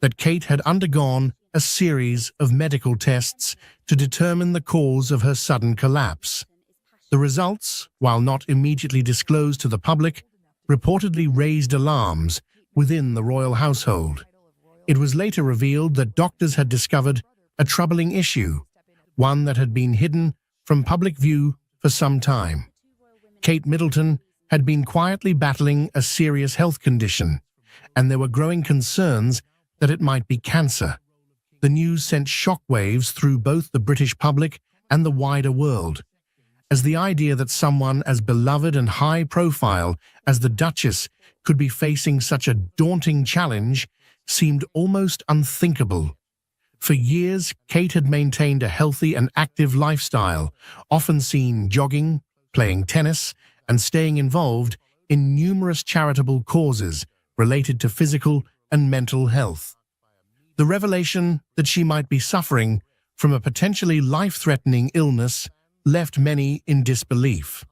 that Kate had undergone a series of medical tests to determine the cause of her sudden collapse. The results, while not immediately disclosed to the public, reportedly raised alarms within the royal household. It was later revealed that doctors had discovered a troubling issue, one that had been hidden from public view for some time. Kate Middleton had been quietly battling a serious health condition, and there were growing concerns that it might be cancer. The news sent shockwaves through both the British public and the wider world, as the idea that someone as beloved and high-profile as the Duchess could be facing such a daunting challenge seemed almost unthinkable. For years, Kate had maintained a healthy and active lifestyle, often seen jogging, playing tennis, and staying involved in numerous charitable causes related to physical and mental health. The revelation that she might be suffering from a potentially life-threatening illness left many in disbelief.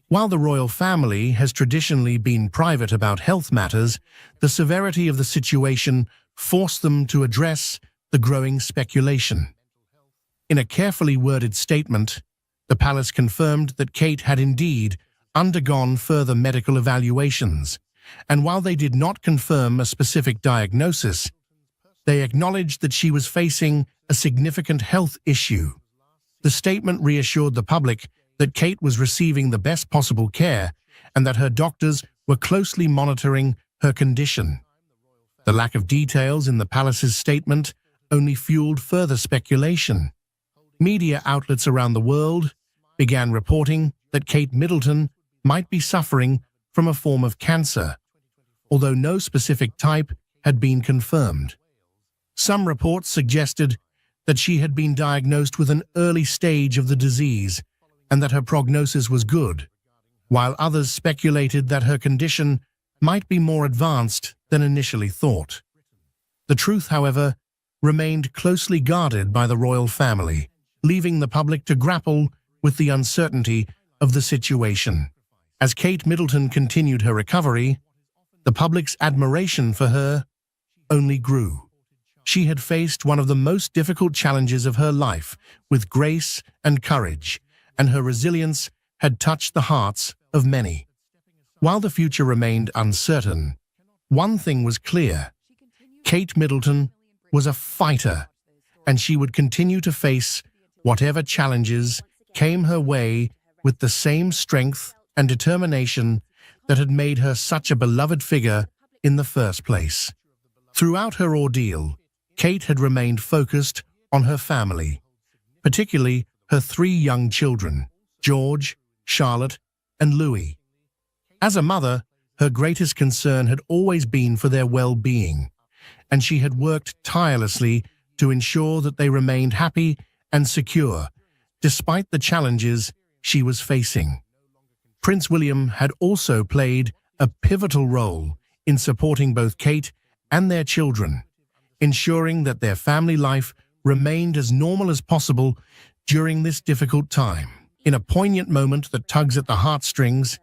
While the royal family has traditionally been private about health matters, the severity of the situation forced them to address the growing speculation. In a carefully worded statement, the palace confirmed that Kate had indeed undergone further medical evaluations, and while they did not confirm a specific diagnosis, they acknowledged that she was facing a significant health issue. The statement reassured the public that Kate was receiving the best possible care and that her doctors were closely monitoring her condition. The lack of details in the palace's statement only fueled further speculation. Media outlets around the world began reporting that Kate Middleton might be suffering from a form of cancer, although no specific type had been confirmed. Some reports suggested that she had been diagnosed with an early stage of the disease and that her prognosis was good, while others speculated that her condition might be more advanced than initially thought. The truth, however, remained closely guarded by the royal family, leaving the public to grapple with the uncertainty of the situation. As Kate Middleton continued her recovery, the public's admiration for her only grew. She had faced one of the most difficult challenges of her life with grace and courage, and her resilience had touched the hearts of many. While the future remained uncertain, one thing was clear: Kate Middleton was a fighter, and she would continue to face whatever challenges came her way with the same strength and determination that had made her such a beloved figure in the first place. Throughout her ordeal, Kate had remained focused on her family, particularly her 3 young children, George, Charlotte, and Louis. As a mother, her greatest concern had always been for their well-being, and she had worked tirelessly to ensure that they remained happy and secure, despite the challenges she was facing. Prince William had also played a pivotal role in supporting both Kate and their children, ensuring that their family life remained as normal as possible during this difficult time. In a poignant moment that tugs at the heartstrings,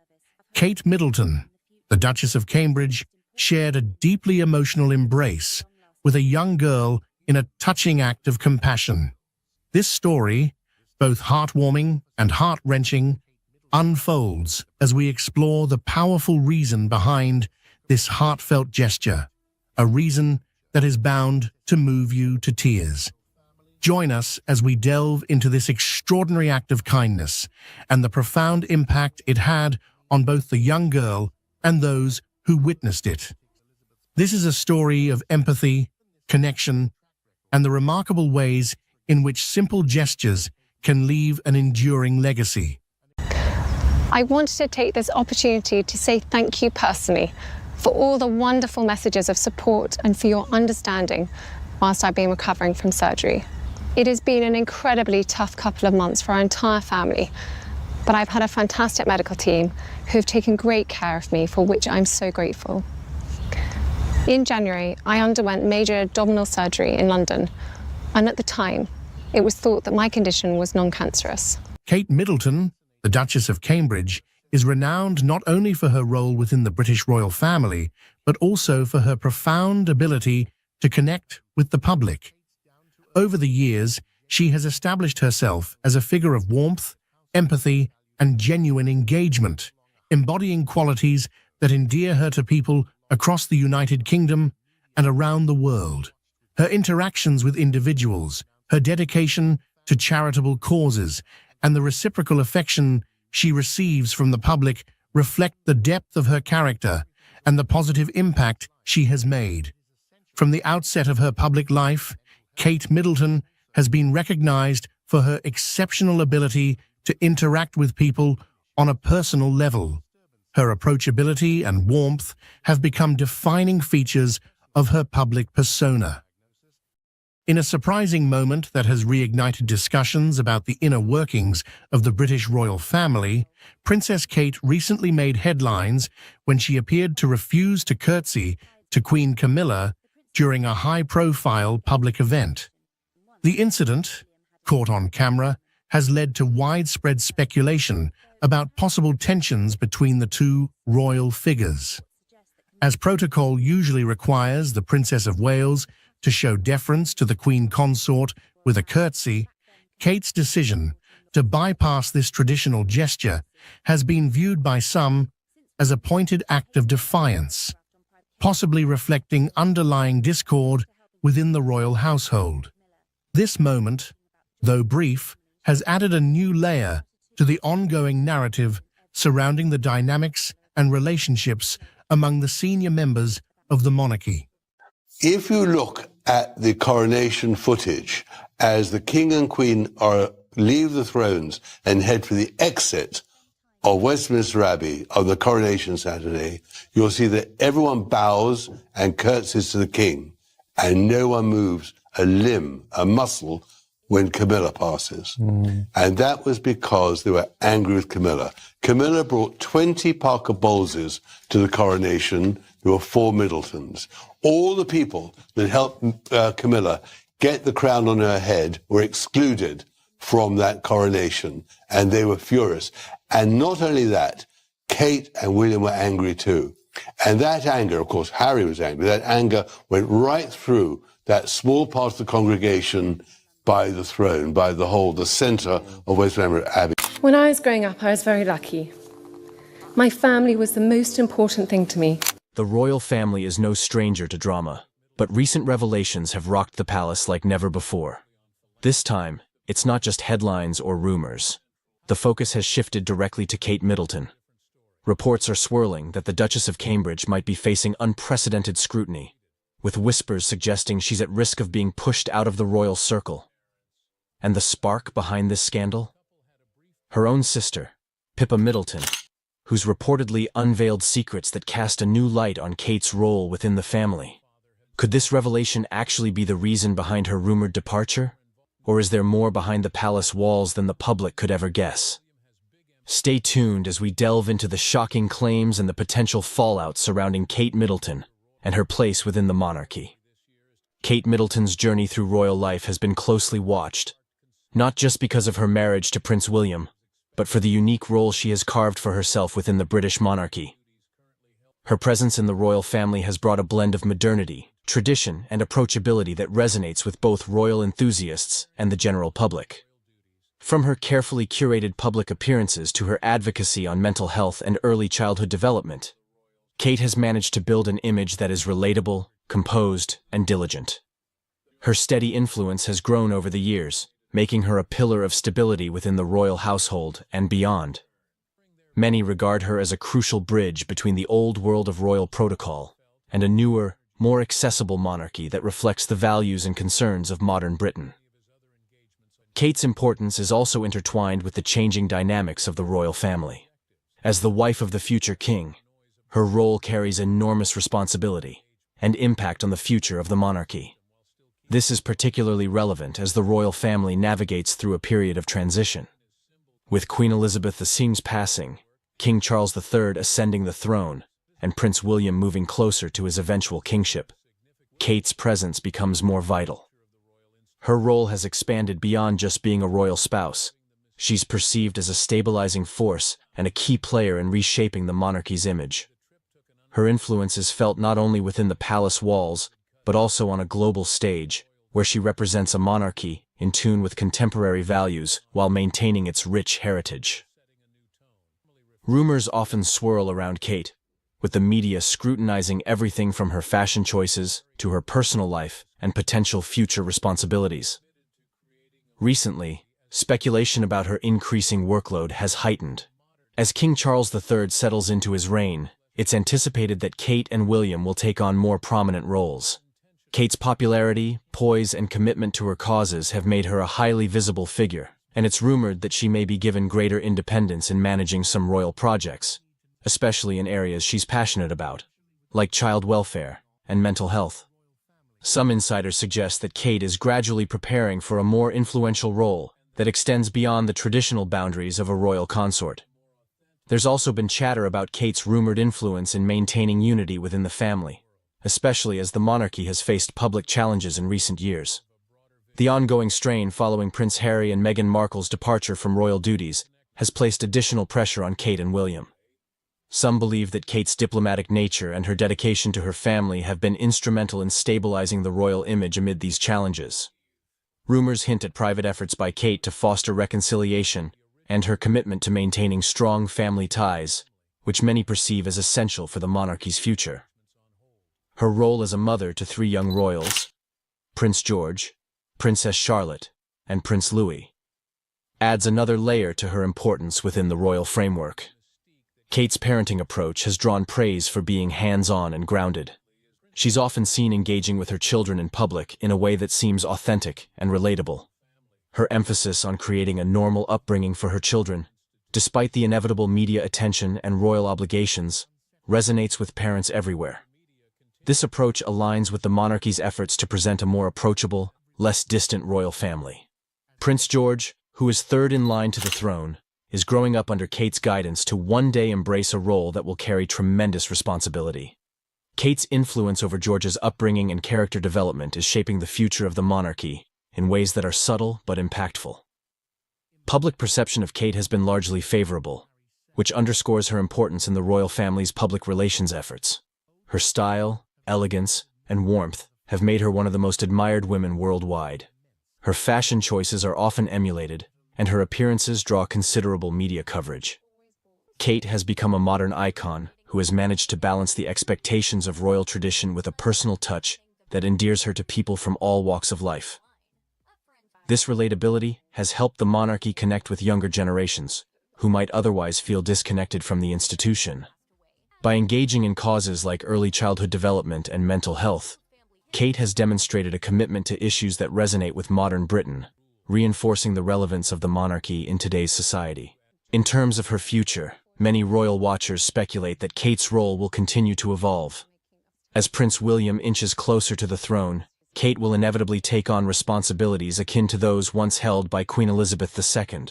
Kate Middleton, the Duchess of Cambridge, shared a deeply emotional embrace with a young girl in a touching act of compassion. This story, both heartwarming and heart-wrenching, unfolds as we explore the powerful reason behind this heartfelt gesture, a reason that is bound to move you to tears. Join us as we delve into this extraordinary act of kindness and the profound impact it had on both the young girl and those who witnessed it. This is a story of empathy, connection, and the remarkable ways in which simple gestures can leave an enduring legacy. I wanted to take this opportunity to say thank you personally for all the wonderful messages of support and for your understanding whilst I've been recovering from surgery. It has been an incredibly tough couple of months for our entire family, but I've had a fantastic medical team who have taken great care of me, for which I'm so grateful. In January, I underwent major abdominal surgery in London, and at the time, it was thought that my condition was non-cancerous. Kate Middleton, the Duchess of Cambridge, is renowned not only for her role within the British royal family, but also for her profound ability to connect with the public. Over the years, she has established herself as a figure of warmth, empathy, and genuine engagement, embodying qualities that endear her to people across the United Kingdom and around the world. Her interactions with individuals, her dedication to charitable causes, and the reciprocal affection she receives from the public reflect the depth of her character and the positive impact she has made. From the outset of her public life, Kate Middleton has been recognized for her exceptional ability to interact with people on a personal level. Her approachability and warmth have become defining features of her public persona. In a surprising moment that has reignited discussions about the inner workings of the British royal family, Princess Kate recently made headlines when she appeared to refuse to curtsy to Queen Camilla during a high-profile public event. The incident, caught on camera, has led to widespread speculation about possible tensions between the two royal figures. As protocol usually requires the Princess of Wales to show deference to the Queen Consort with a curtsy, Kate's decision to bypass this traditional gesture has been viewed by some as a pointed act of defiance, possibly reflecting underlying discord within the royal household. This moment, though brief, has added a new layer to the ongoing narrative surrounding the dynamics and relationships among the senior members of the monarchy. If you look at the coronation footage as the King and Queen leave the thrones and head for the exit of Westminster Abbey on the coronation Saturday, you'll see that everyone bows and curtsies to the King, and no one moves a limb, a muscle, when Camilla passes. And that was because they were angry with Camilla. Camilla brought 20 Parker Bowleses to the coronation. There were 4 Middletons. All the people that helped Camilla get the crown on her head were excluded from that coronation, and they were furious. And not only that, Kate and William were angry too. And that anger, of course, Harry was angry, that anger went right through that small part of the congregation by the throne, by the centre of Westminster Abbey. When I was growing up, I was very lucky. My family was the most important thing to me. The royal family is no stranger to drama, but recent revelations have rocked the palace like never before. This time, it's not just headlines or rumors. The focus has shifted directly to Kate Middleton. Reports are swirling that the Duchess of Cambridge might be facing unprecedented scrutiny, with whispers suggesting she's at risk of being pushed out of the royal circle. And the spark behind this scandal? Her own sister, Pippa Middleton, who's reportedly unveiled secrets that cast a new light on Kate's role within the family. Could this revelation actually be the reason behind her rumored departure? Or is there more behind the palace walls than the public could ever guess? Stay tuned as we delve into the shocking claims and the potential fallout surrounding Kate Middleton and her place within the monarchy. Kate Middleton's journey through royal life has been closely watched, not just because of her marriage to Prince William, but for the unique role she has carved for herself within the British monarchy. Her presence in the royal family has brought a blend of modernity, tradition, and approachability that resonates with both royal enthusiasts and the general public. From her carefully curated public appearances to her advocacy on mental health and early childhood development, Kate has managed to build an image that is relatable, composed, and diligent. Her steady influence has grown over the years, making her a pillar of stability within the royal household and beyond. Many regard her as a crucial bridge between the old world of royal protocol and a newer, more accessible monarchy that reflects the values and concerns of modern Britain. Kate's importance is also intertwined with the changing dynamics of the royal family. As the wife of the future king, her role carries enormous responsibility and impact on the future of the monarchy. This is particularly relevant as the royal family navigates through a period of transition. With Queen Elizabeth II's passing, King Charles III ascending the throne, and Prince William moving closer to his eventual kingship, Kate's presence becomes more vital. Her role has expanded beyond just being a royal spouse. She's perceived as a stabilizing force and a key player in reshaping the monarchy's image. Her influence is felt not only within the palace walls, but also on a global stage, where she represents a monarchy in tune with contemporary values while maintaining its rich heritage. Rumors often swirl around Kate, with the media scrutinizing everything from her fashion choices to her personal life and potential future responsibilities. Recently, speculation about her increasing workload has heightened. As King Charles III settles into his reign, it's anticipated that Kate and William will take on more prominent roles. Kate's popularity, poise, and commitment to her causes have made her a highly visible figure, and it's rumored that she may be given greater independence in managing some royal projects, especially in areas she's passionate about, like child welfare and mental health. Some insiders suggest that Kate is gradually preparing for a more influential role that extends beyond the traditional boundaries of a royal consort. There's also been chatter about Kate's rumored influence in maintaining unity within the family, especially as the monarchy has faced public challenges in recent years. The ongoing strain following Prince Harry and Meghan Markle's departure from royal duties has placed additional pressure on Kate and William. Some believe that Kate's diplomatic nature and her dedication to her family have been instrumental in stabilizing the royal image amid these challenges. Rumors hint at private efforts by Kate to foster reconciliation and her commitment to maintaining strong family ties, which many perceive as essential for the monarchy's future. Her role as a mother to 3 young royals, Prince George, Princess Charlotte, and Prince Louis, adds another layer to her importance within the royal framework. Kate's parenting approach has drawn praise for being hands-on and grounded. She's often seen engaging with her children in public in a way that seems authentic and relatable. Her emphasis on creating a normal upbringing for her children, despite the inevitable media attention and royal obligations, resonates with parents everywhere. This approach aligns with the monarchy's efforts to present a more approachable, less distant royal family. Prince George, who is 3rd in line to the throne, is growing up under Kate's guidance to one day embrace a role that will carry tremendous responsibility. Kate's influence over George's upbringing and character development is shaping the future of the monarchy in ways that are subtle but impactful. Public perception of Kate has been largely favorable, which underscores her importance in the royal family's public relations efforts. Her style, elegance, and warmth have made her one of the most admired women worldwide. Her fashion choices are often emulated, and her appearances draw considerable media coverage. Kate has become a modern icon who has managed to balance the expectations of royal tradition with a personal touch that endears her to people from all walks of life. This relatability has helped the monarchy connect with younger generations, who might otherwise feel disconnected from the institution. By engaging in causes like early childhood development and mental health, Kate has demonstrated a commitment to issues that resonate with modern Britain, reinforcing the relevance of the monarchy in today's society. In terms of her future, many royal watchers speculate that Kate's role will continue to evolve. As Prince William inches closer to the throne, Kate will inevitably take on responsibilities akin to those once held by Queen Elizabeth II.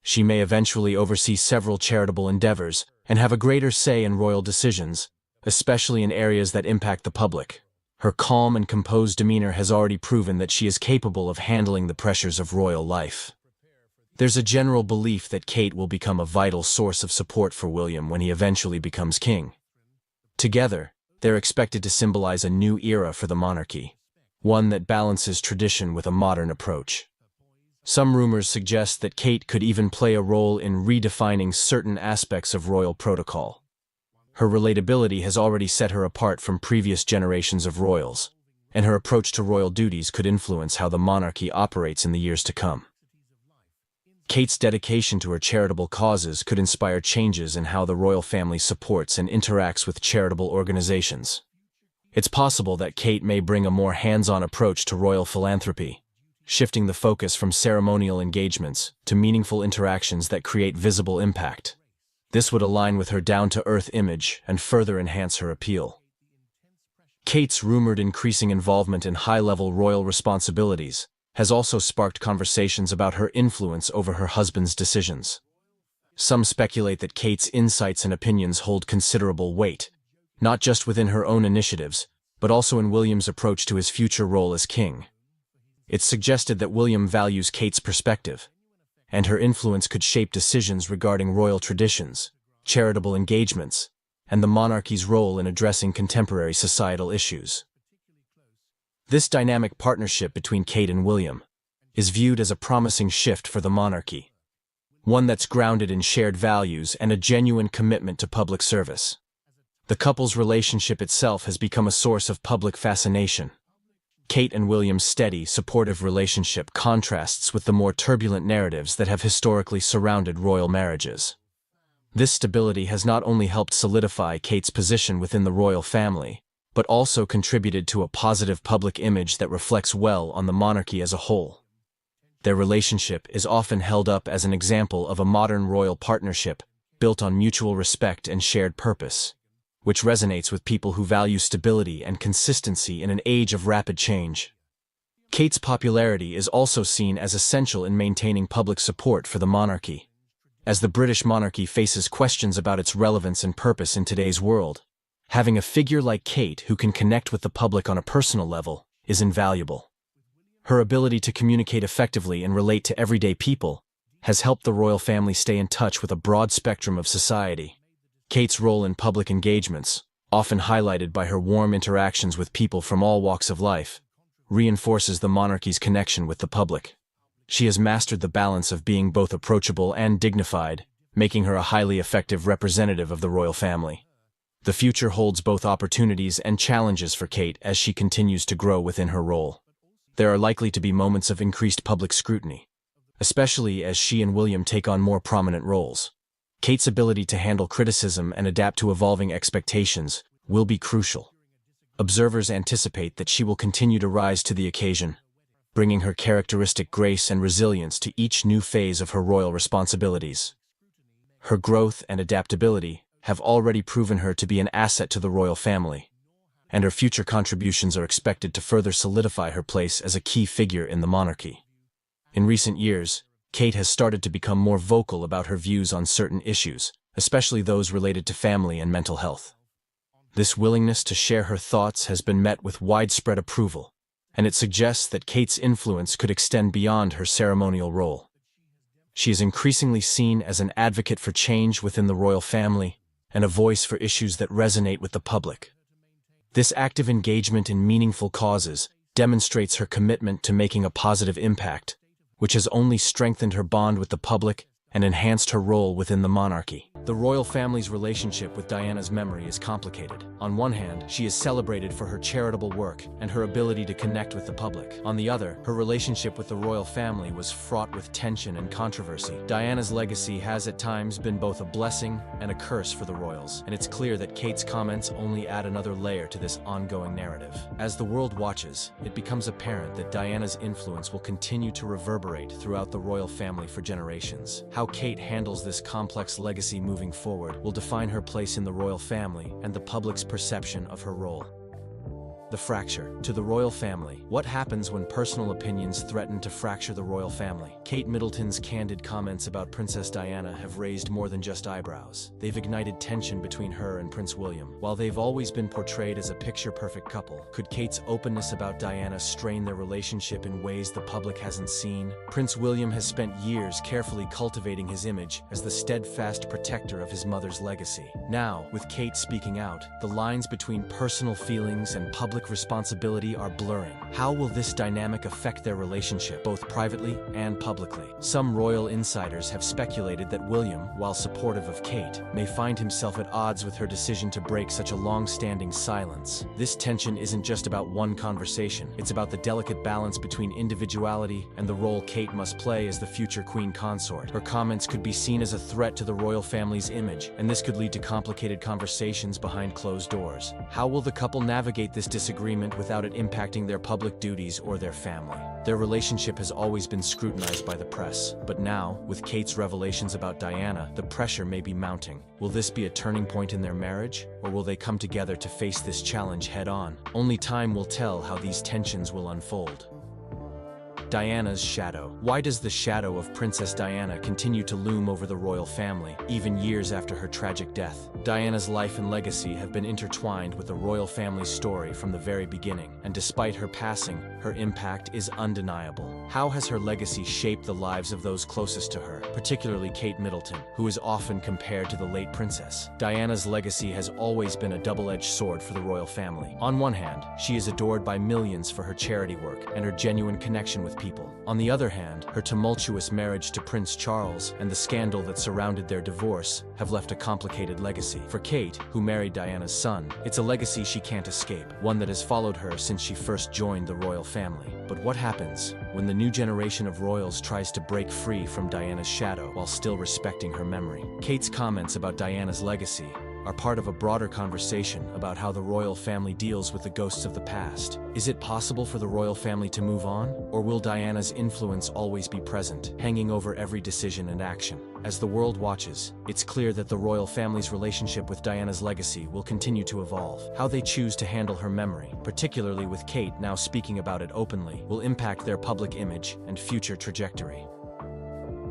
She may eventually oversee several charitable endeavors and have a greater say in royal decisions, especially in areas that impact the public. Her calm and composed demeanor has already proven that she is capable of handling the pressures of royal life. There's a general belief that Kate will become a vital source of support for William when he eventually becomes king. Together, they're expected to symbolize a new era for the monarchy, one that balances tradition with a modern approach. Some rumors suggest that Kate could even play a role in redefining certain aspects of royal protocol. Her relatability has already set her apart from previous generations of royals, and her approach to royal duties could influence how the monarchy operates in the years to come. Kate's dedication to her charitable causes could inspire changes in how the royal family supports and interacts with charitable organizations. It's possible that Kate may bring a more hands-on approach to royal philanthropy, shifting the focus from ceremonial engagements to meaningful interactions that create visible impact. This would align with her down-to-earth image and further enhance her appeal. Kate's rumored increasing involvement in high-level royal responsibilities has also sparked conversations about her influence over her husband's decisions. Some speculate that Kate's insights and opinions hold considerable weight, not just within her own initiatives, but also in William's approach to his future role as king. It's suggested that William values Kate's perspective, and her influence could shape decisions regarding royal traditions, charitable engagements, and the monarchy's role in addressing contemporary societal issues. This dynamic partnership between Kate and William is viewed as a promising shift for the monarchy, one that's grounded in shared values and a genuine commitment to public service. The couple's relationship itself has become a source of public fascination. Kate and William's steady, supportive relationship contrasts with the more turbulent narratives that have historically surrounded royal marriages. This stability has not only helped solidify Kate's position within the royal family, but also contributed to a positive public image that reflects well on the monarchy as a whole. Their relationship is often held up as an example of a modern royal partnership built on mutual respect and shared purpose, which resonates with people who value stability and consistency in an age of rapid change. Kate's popularity is also seen as essential in maintaining public support for the monarchy. As the British monarchy faces questions about its relevance and purpose in today's world, having a figure like Kate who can connect with the public on a personal level is invaluable. Her ability to communicate effectively and relate to everyday people has helped the royal family stay in touch with a broad spectrum of society. Kate's role in public engagements, often highlighted by her warm interactions with people from all walks of life, reinforces the monarchy's connection with the public. She has mastered the balance of being both approachable and dignified, making her a highly effective representative of the royal family. The future holds both opportunities and challenges for Kate as she continues to grow within her role. There are likely to be moments of increased public scrutiny, especially as she and William take on more prominent roles. Kate's ability to handle criticism and adapt to evolving expectations will be crucial. Observers anticipate that she will continue to rise to the occasion, bringing her characteristic grace and resilience to each new phase of her royal responsibilities. Her growth and adaptability have already proven her to be an asset to the royal family, and her future contributions are expected to further solidify her place as a key figure in the monarchy. In recent years, Kate has started to become more vocal about her views on certain issues, especially those related to family and mental health. This willingness to share her thoughts has been met with widespread approval, and it suggests that Kate's influence could extend beyond her ceremonial role. She is increasingly seen as an advocate for change within the royal family and a voice for issues that resonate with the public. This active engagement in meaningful causes demonstrates her commitment to making a positive impact, which has only strengthened her bond with the public and enhanced her role within the monarchy. The royal family's relationship with Diana's memory is complicated. On one hand, she is celebrated for her charitable work and her ability to connect with the public. On the other, her relationship with the royal family was fraught with tension and controversy. Diana's legacy has at times been both a blessing and a curse for the royals, and it's clear that Kate's comments only add another layer to this ongoing narrative. As the world watches, it becomes apparent that Diana's influence will continue to reverberate throughout the royal family for generations. How Kate handles this complex legacy moving forward will define her place in the royal family and the public's perception of her role. The fracture. To the royal family. What happens when personal opinions threaten to fracture the royal family? Kate Middleton's candid comments about Princess Diana have raised more than just eyebrows. They've ignited tension between her and Prince William. While they've always been portrayed as a picture-perfect couple, could Kate's openness about Diana strain their relationship in ways the public hasn't seen? Prince William has spent years carefully cultivating his image as the steadfast protector of his mother's legacy. Now, with Kate speaking out, the lines between personal feelings and public responsibility are blurring. How will this dynamic affect their relationship, both privately and publicly? Some royal insiders have speculated that William, while supportive of Kate, may find himself at odds with her decision to break such a long-standing silence. This tension isn't just about one conversation. It's about the delicate balance between individuality and the role Kate must play as the future queen consort. Her comments could be seen as a threat to the royal family's image, and this could lead to complicated conversations behind closed doors. How will the couple navigate this disagreement without it impacting their public duties or their family? Their relationship has always been scrutinized by the press, but now, with Kate's revelations about Diana, the pressure may be mounting. Will this be a turning point in their marriage, or will they come together to face this challenge head-on? Only time will tell how these tensions will unfold. Diana's shadow. Why does the shadow of Princess Diana continue to loom over the royal family, even years after her tragic death? Diana's life and legacy have been intertwined with the royal family's story from the very beginning, and despite her passing, her impact is undeniable. How has her legacy shaped the lives of those closest to her, particularly Kate Middleton, who is often compared to the late princess? Diana's legacy has always been a double-edged sword for the royal family. On one hand, she is adored by millions for her charity work and her genuine connection with people. On the other hand, her tumultuous marriage to Prince Charles and the scandal that surrounded their divorce have left a complicated legacy. For Kate, who married Diana's son, it's a legacy she can't escape, one that has followed her since she first joined the royal family. But what happens when the new generation of royals tries to break free from Diana's shadow while still respecting her memory? Kate's comments about Diana's legacy are part of a broader conversation about how the royal family deals with the ghosts of the past. Is it possible for the royal family to move on, or will Diana's influence always be present, hanging over every decision and action? As the world watches, it's clear that the royal family's relationship with Diana's legacy will continue to evolve. How they choose to handle her memory, particularly with Kate now speaking about it openly, will impact their public image and future trajectory.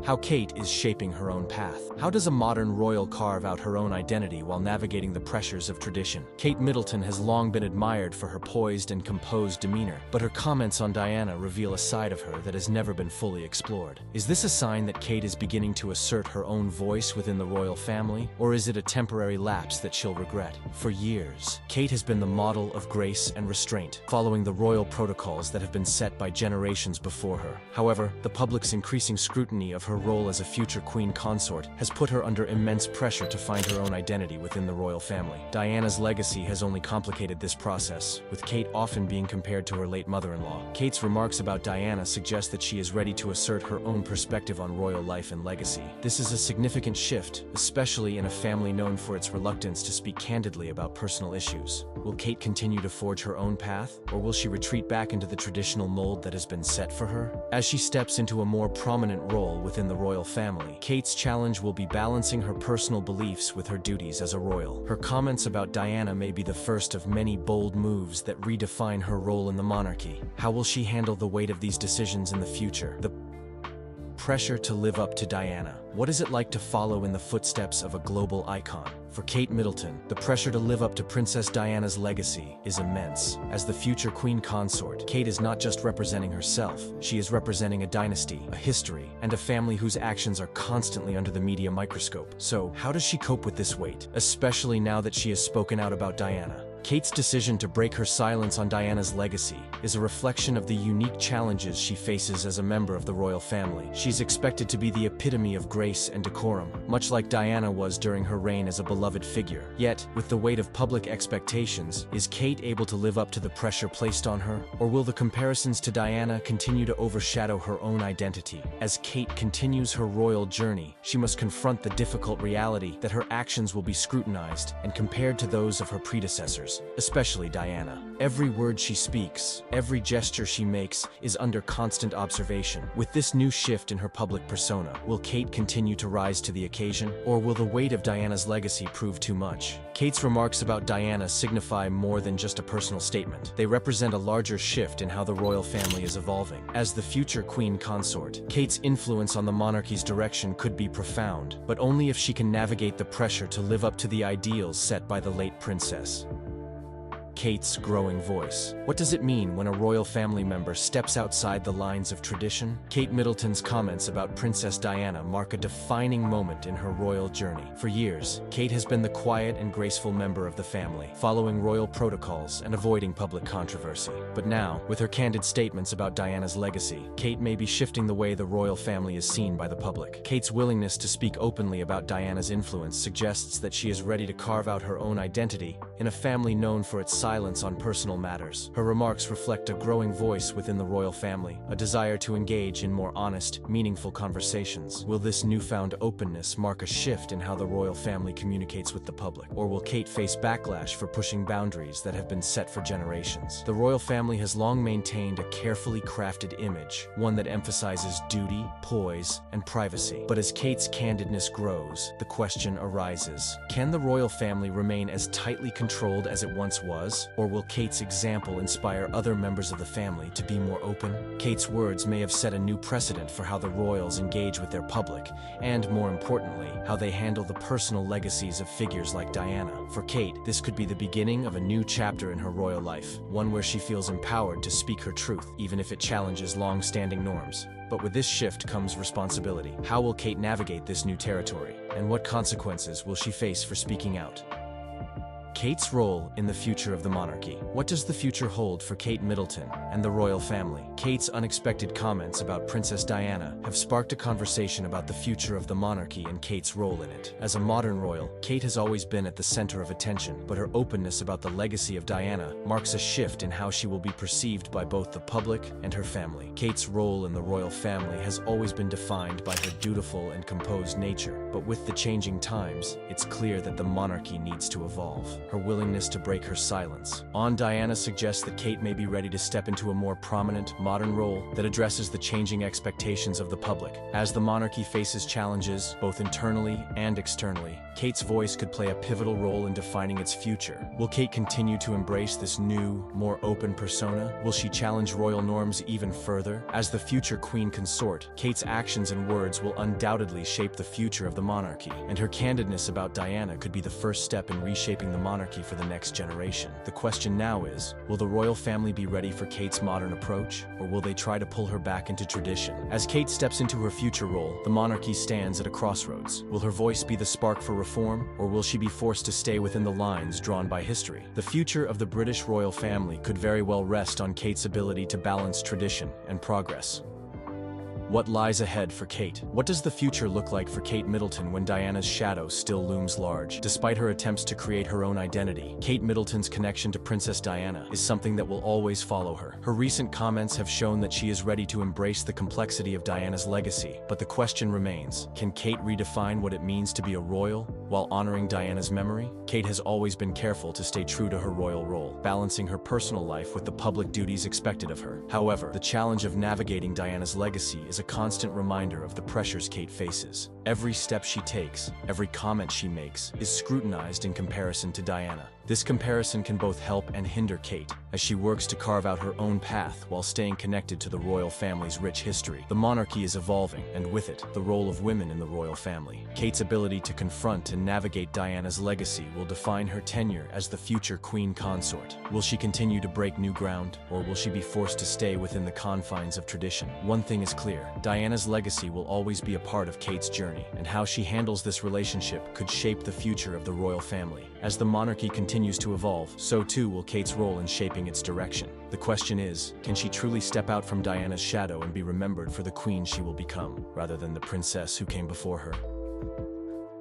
How Kate is shaping her own path. How does a modern royal carve out her own identity while navigating the pressures of tradition? Kate Middleton has long been admired for her poised and composed demeanor, but her comments on Diana reveal a side of her that has never been fully explored. Is this a sign that Kate is beginning to assert her own voice within the royal family, or is it a temporary lapse that she'll regret? For years, Kate has been the model of grace and restraint, following the royal protocols that have been set by generations before her. However, the public's increasing scrutiny of her role as a future queen consort has put her under immense pressure to find her own identity within the royal family. Diana's legacy has only complicated this process, with Kate often being compared to her late mother-in-law. Kate's remarks about Diana suggest that she is ready to assert her own perspective on royal life and legacy. This is a significant shift, especially in a family known for its reluctance to speak candidly about personal issues. Will Kate continue to forge her own path, or will she retreat back into the traditional mold that has been set for her? As she steps into a more prominent role within the royal family, Kate's challenge will be balancing her personal beliefs with her duties as a royal. Her comments about Diana may be the first of many bold moves that redefine her role in the monarchy. How will she handle the weight of these decisions in the future? The pressure to live up to Diana. What is it like to follow in the footsteps of a global icon? For Kate Middleton, the pressure to live up to Princess Diana's legacy is immense. As the future queen consort, Kate is not just representing herself, she is representing a dynasty, a history, and a family whose actions are constantly under the media microscope. So, how does she cope with this weight, especially now that she has spoken out about Diana? Kate's decision to break her silence on Diana's legacy is a reflection of the unique challenges she faces as a member of the royal family. She's expected to be the epitome of grace and decorum, much like Diana was during her reign as a beloved figure. Yet, with the weight of public expectations, is Kate able to live up to the pressure placed on her? Or will the comparisons to Diana continue to overshadow her own identity? As Kate continues her royal journey, she must confront the difficult reality that her actions will be scrutinized and compared to those of her predecessors, especially Diana. Every word she speaks, every gesture she makes is under constant observation. With this new shift in her public persona, will Kate continue to rise to the occasion, or will the weight of Diana's legacy prove too much? Kate's remarks about Diana signify more than just a personal statement. They represent a larger shift in how the royal family is evolving. As the future queen consort, Kate's influence on the monarchy's direction could be profound, but only if she can navigate the pressure to live up to the ideals set by the late princess. Kate's growing voice. What does it mean when a royal family member steps outside the lines of tradition? Kate Middleton's comments about Princess Diana mark a defining moment in her royal journey. For years, Kate has been the quiet and graceful member of the family, following royal protocols and avoiding public controversy. But now, with her candid statements about Diana's legacy, Kate may be shifting the way the royal family is seen by the public. Kate's willingness to speak openly about Diana's influence suggests that she is ready to carve out her own identity in a family known for its silence on personal matters. Her remarks reflect a growing voice within the royal family, a desire to engage in more honest, meaningful conversations. Will this newfound openness mark a shift in how the royal family communicates with the public? Or will Kate face backlash for pushing boundaries that have been set for generations? The royal family has long maintained a carefully crafted image, one that emphasizes duty, poise, and privacy. But as Kate's candidness grows, the question arises: can the royal family remain as tightly controlled as it once was? Or will Kate's example inspire other members of the family to be more open? Kate's words may have set a new precedent for how the royals engage with their public, and more importantly, how they handle the personal legacies of figures like Diana. For Kate, this could be the beginning of a new chapter in her royal life, one where she feels empowered to speak her truth, even if it challenges long-standing norms. But with this shift comes responsibility. How will Kate navigate this new territory, and what consequences will she face for speaking out? Kate's role in the future of the monarchy. What does the future hold for Kate Middleton and the royal family? Kate's unexpected comments about Princess Diana have sparked a conversation about the future of the monarchy and Kate's role in it. As a modern royal, Kate has always been at the center of attention, but her openness about the legacy of Diana marks a shift in how she will be perceived by both the public and her family. Kate's role in the royal family has always been defined by her dutiful and composed nature, but with the changing times, it's clear that the monarchy needs to evolve. Her willingness to break her silence on Diana suggests that Kate may be ready to step into a more prominent, modern role that addresses the changing expectations of the public. As the monarchy faces challenges, both internally and externally, Kate's voice could play a pivotal role in defining its future. Will Kate continue to embrace this new, more open persona? Will she challenge royal norms even further? As the future queen consort, Kate's actions and words will undoubtedly shape the future of the monarchy, and her candidness about Diana could be the first step in reshaping the monarchy for the next generation. The question now is, will the royal family be ready for Kate's modern approach, or will they try to pull her back into tradition? As Kate steps into her future role, the monarchy stands at a crossroads. Will her voice be the spark for reform, or will she be forced to stay within the lines drawn by history? The future of the British royal family could very well rest on Kate's ability to balance tradition and progress. What lies ahead for Kate? What does the future look like for Kate Middleton when Diana's shadow still looms large? Despite her attempts to create her own identity, Kate Middleton's connection to Princess Diana is something that will always follow her. Her recent comments have shown that she is ready to embrace the complexity of Diana's legacy, but the question remains, can Kate redefine what it means to be a royal while honoring Diana's memory? Kate has always been careful to stay true to her royal role, balancing her personal life with the public duties expected of her. However, the challenge of navigating Diana's legacy is a constant reminder of the pressures Kate faces. Every step she takes, every comment she makes, is scrutinized in comparison to Diana. This comparison can both help and hinder Kate, as she works to carve out her own path while staying connected to the royal family's rich history. The monarchy is evolving, and with it, the role of women in the royal family. Kate's ability to confront and navigate Diana's legacy will define her tenure as the future queen consort. Will she continue to break new ground, or will she be forced to stay within the confines of tradition? One thing is clear, Diana's legacy will always be a part of Kate's journey, and how she handles this relationship could shape the future of the royal family. As the monarchy continues to evolve, so too will Kate's role in shaping its direction. The question is, can she truly step out from Diana's shadow and be remembered for the queen she will become, rather than the princess who came before her?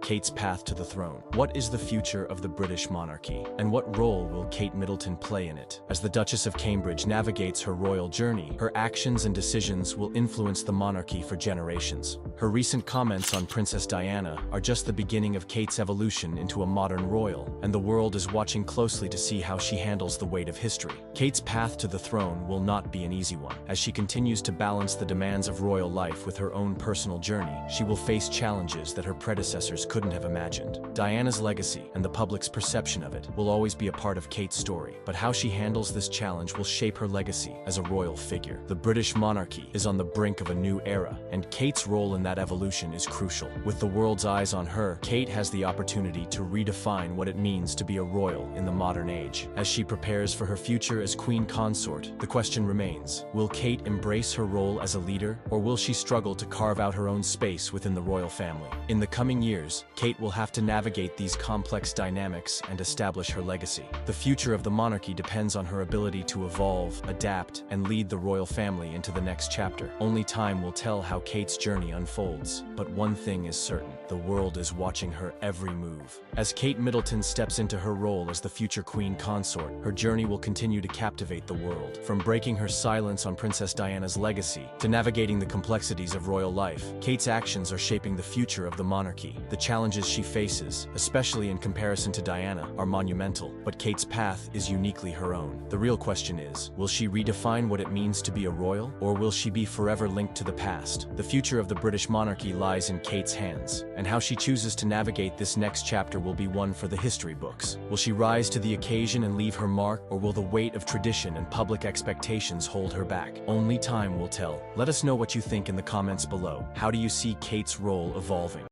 Kate's path to the throne. What is the future of the British monarchy, and what role will Kate Middleton play in it? As the Duchess of Cambridge navigates her royal journey, her actions and decisions will influence the monarchy for generations. Her recent comments on Princess Diana are just the beginning of Kate's evolution into a modern royal, and the world is watching closely to see how she handles the weight of history. Kate's path to the throne will not be an easy one. As she continues to balance the demands of royal life with her own personal journey, she will face challenges that her predecessors couldn't have imagined. Diana's legacy and the public's perception of it will always be a part of Kate's story, but how she handles this challenge will shape her legacy as a royal figure. The British monarchy is on the brink of a new era, and Kate's role in that evolution is crucial. With the world's eyes on her, Kate has the opportunity to redefine what it means to be a royal in the modern age. As she prepares for her future as queen consort, the question remains, will Kate embrace her role as a leader, or will she struggle to carve out her own space within the royal family? In the coming years, Kate will have to navigate these complex dynamics and establish her legacy. The future of the monarchy depends on her ability to evolve, adapt, and lead the royal family into the next chapter. Only time will tell how Kate's journey unfolds, but one thing is certain, the world is watching her every move. As Kate Middleton steps into her role as the future queen consort, her journey will continue to captivate the world. From breaking her silence on Princess Diana's legacy to navigating the complexities of royal life, Kate's actions are shaping the future of the monarchy. The challenges she faces, especially in comparison to Diana, are monumental, but Kate's path is uniquely her own. The real question is, will she redefine what it means to be a royal, or will she be forever linked to the past? The future of the British monarchy lies in Kate's hands, and how she chooses to navigate this next chapter will be one for the history books. Will she rise to the occasion and leave her mark, or will the weight of tradition and public expectations hold her back? Only time will tell. Let us know what you think in the comments below. How do you see Kate's role evolving?